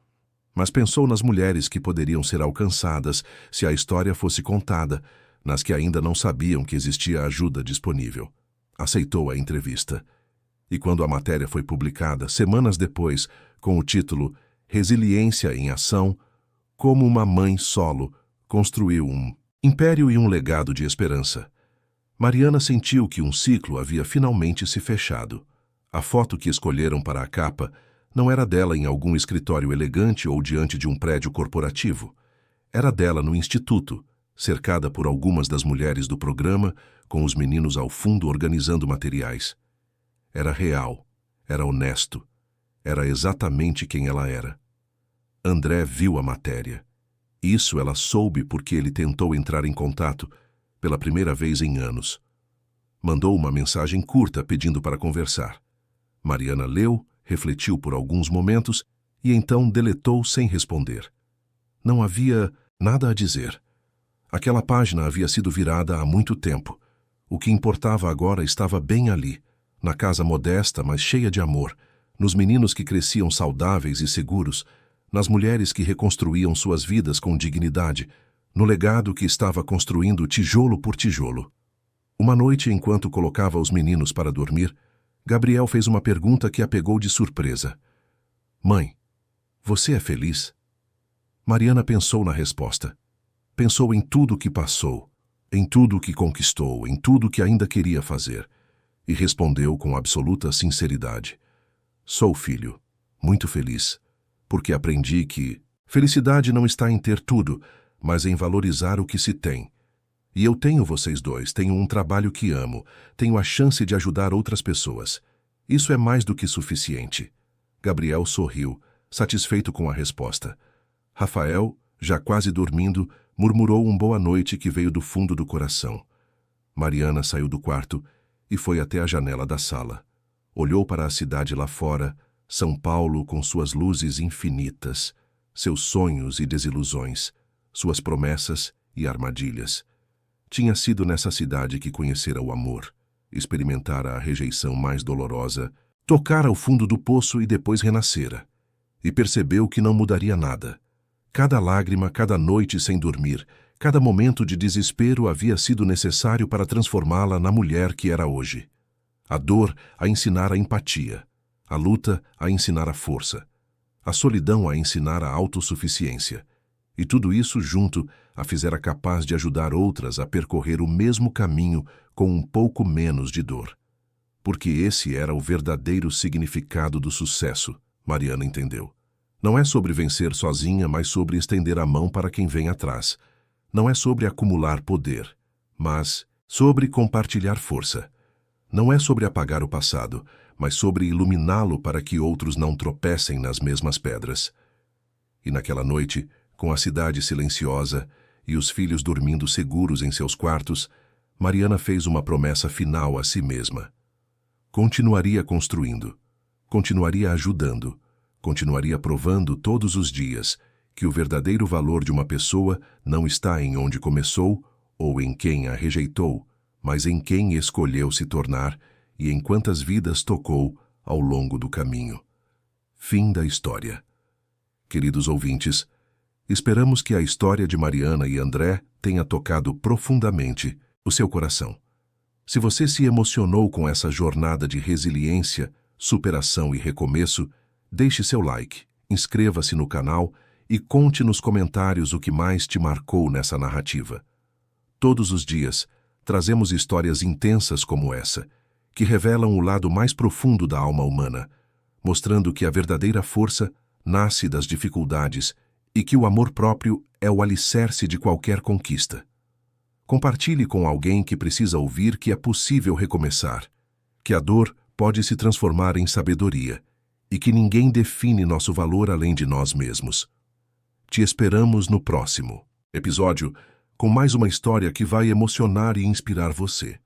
Mas pensou nas mulheres que poderiam ser alcançadas se a história fosse contada, nas que ainda não sabiam que existia ajuda disponível. Aceitou a entrevista. E quando a matéria foi publicada, semanas depois, com o título Resiliência em Ação, como uma mãe solo construiu um império e um legado de esperança, Mariana sentiu que um ciclo havia finalmente se fechado. A foto que escolheram para a capa não era dela em algum escritório elegante ou diante de um prédio corporativo. Era dela no instituto, cercada por algumas das mulheres do programa, com os meninos ao fundo organizando materiais. Era real, era honesto, era exatamente quem ela era. André viu a matéria. Isso ela soube porque ele tentou entrar em contato, pela primeira vez em anos. Mandou uma mensagem curta pedindo para conversar. Mariana leu, refletiu por alguns momentos e então deletou sem responder. Não havia nada a dizer. Aquela página havia sido virada há muito tempo. O que importava agora estava bem ali, na casa modesta, mas cheia de amor, nos meninos que cresciam saudáveis e seguros, nas mulheres que reconstruíam suas vidas com dignidade, no legado que estava construindo tijolo por tijolo. Uma noite, enquanto colocava os meninos para dormir, Gabriel fez uma pergunta que a pegou de surpresa. Mãe, você é feliz? Mariana pensou na resposta. Pensou em tudo o que passou, em tudo o que conquistou, em tudo o que ainda queria fazer, e respondeu com absoluta sinceridade. Sou, filho, muito feliz, porque aprendi que felicidade não está em ter tudo, mas em valorizar o que se tem. E eu tenho vocês dois, tenho um trabalho que amo, tenho a chance de ajudar outras pessoas. Isso é mais do que suficiente. Gabriel sorriu, satisfeito com a resposta. Rafael, já quase dormindo, murmurou um boa noite que veio do fundo do coração. Mariana saiu do quarto e foi até a janela da sala. Olhou para a cidade lá fora, São Paulo com suas luzes infinitas, seus sonhos e desilusões, suas promessas e armadilhas. Tinha sido nessa cidade que conhecera o amor, experimentara a rejeição mais dolorosa, tocara ao fundo do poço e depois renascera. E percebeu que não mudaria nada. Cada lágrima, cada noite sem dormir, cada momento de desespero havia sido necessário para transformá-la na mulher que era hoje. A dor a ensinar a empatia, a luta a ensinar a força, a solidão a ensinar a autossuficiência. E tudo isso junto a fizera capaz de ajudar outras a percorrer o mesmo caminho com um pouco menos de dor. Porque esse era o verdadeiro significado do sucesso, Mariana entendeu. Não é sobre vencer sozinha, mas sobre estender a mão para quem vem atrás. Não é sobre acumular poder, mas sobre compartilhar força. Não é sobre apagar o passado, mas sobre iluminá-lo para que outros não tropecem nas mesmas pedras. E naquela noite, com a cidade silenciosa e os filhos dormindo seguros em seus quartos, Mariana fez uma promessa final a si mesma. Continuaria construindo, continuaria ajudando, continuaria provando todos os dias que o verdadeiro valor de uma pessoa não está em onde começou ou em quem a rejeitou, mas em quem escolheu se tornar e em quantas vidas tocou ao longo do caminho. Fim da história. Queridos ouvintes, esperamos que a história de Mariana e André tenha tocado profundamente o seu coração. Se você se emocionou com essa jornada de resiliência, superação e recomeço, deixe seu like, inscreva-se no canal e conte nos comentários o que mais te marcou nessa narrativa. Todos os dias, trazemos histórias intensas como essa, que revelam o lado mais profundo da alma humana, mostrando que a verdadeira força nasce das dificuldades e que o amor próprio é o alicerce de qualquer conquista. Compartilhe com alguém que precisa ouvir que é possível recomeçar, que a dor pode se transformar em sabedoria e que ninguém define nosso valor além de nós mesmos. Te esperamos no próximo episódio com mais uma história que vai emocionar e inspirar você.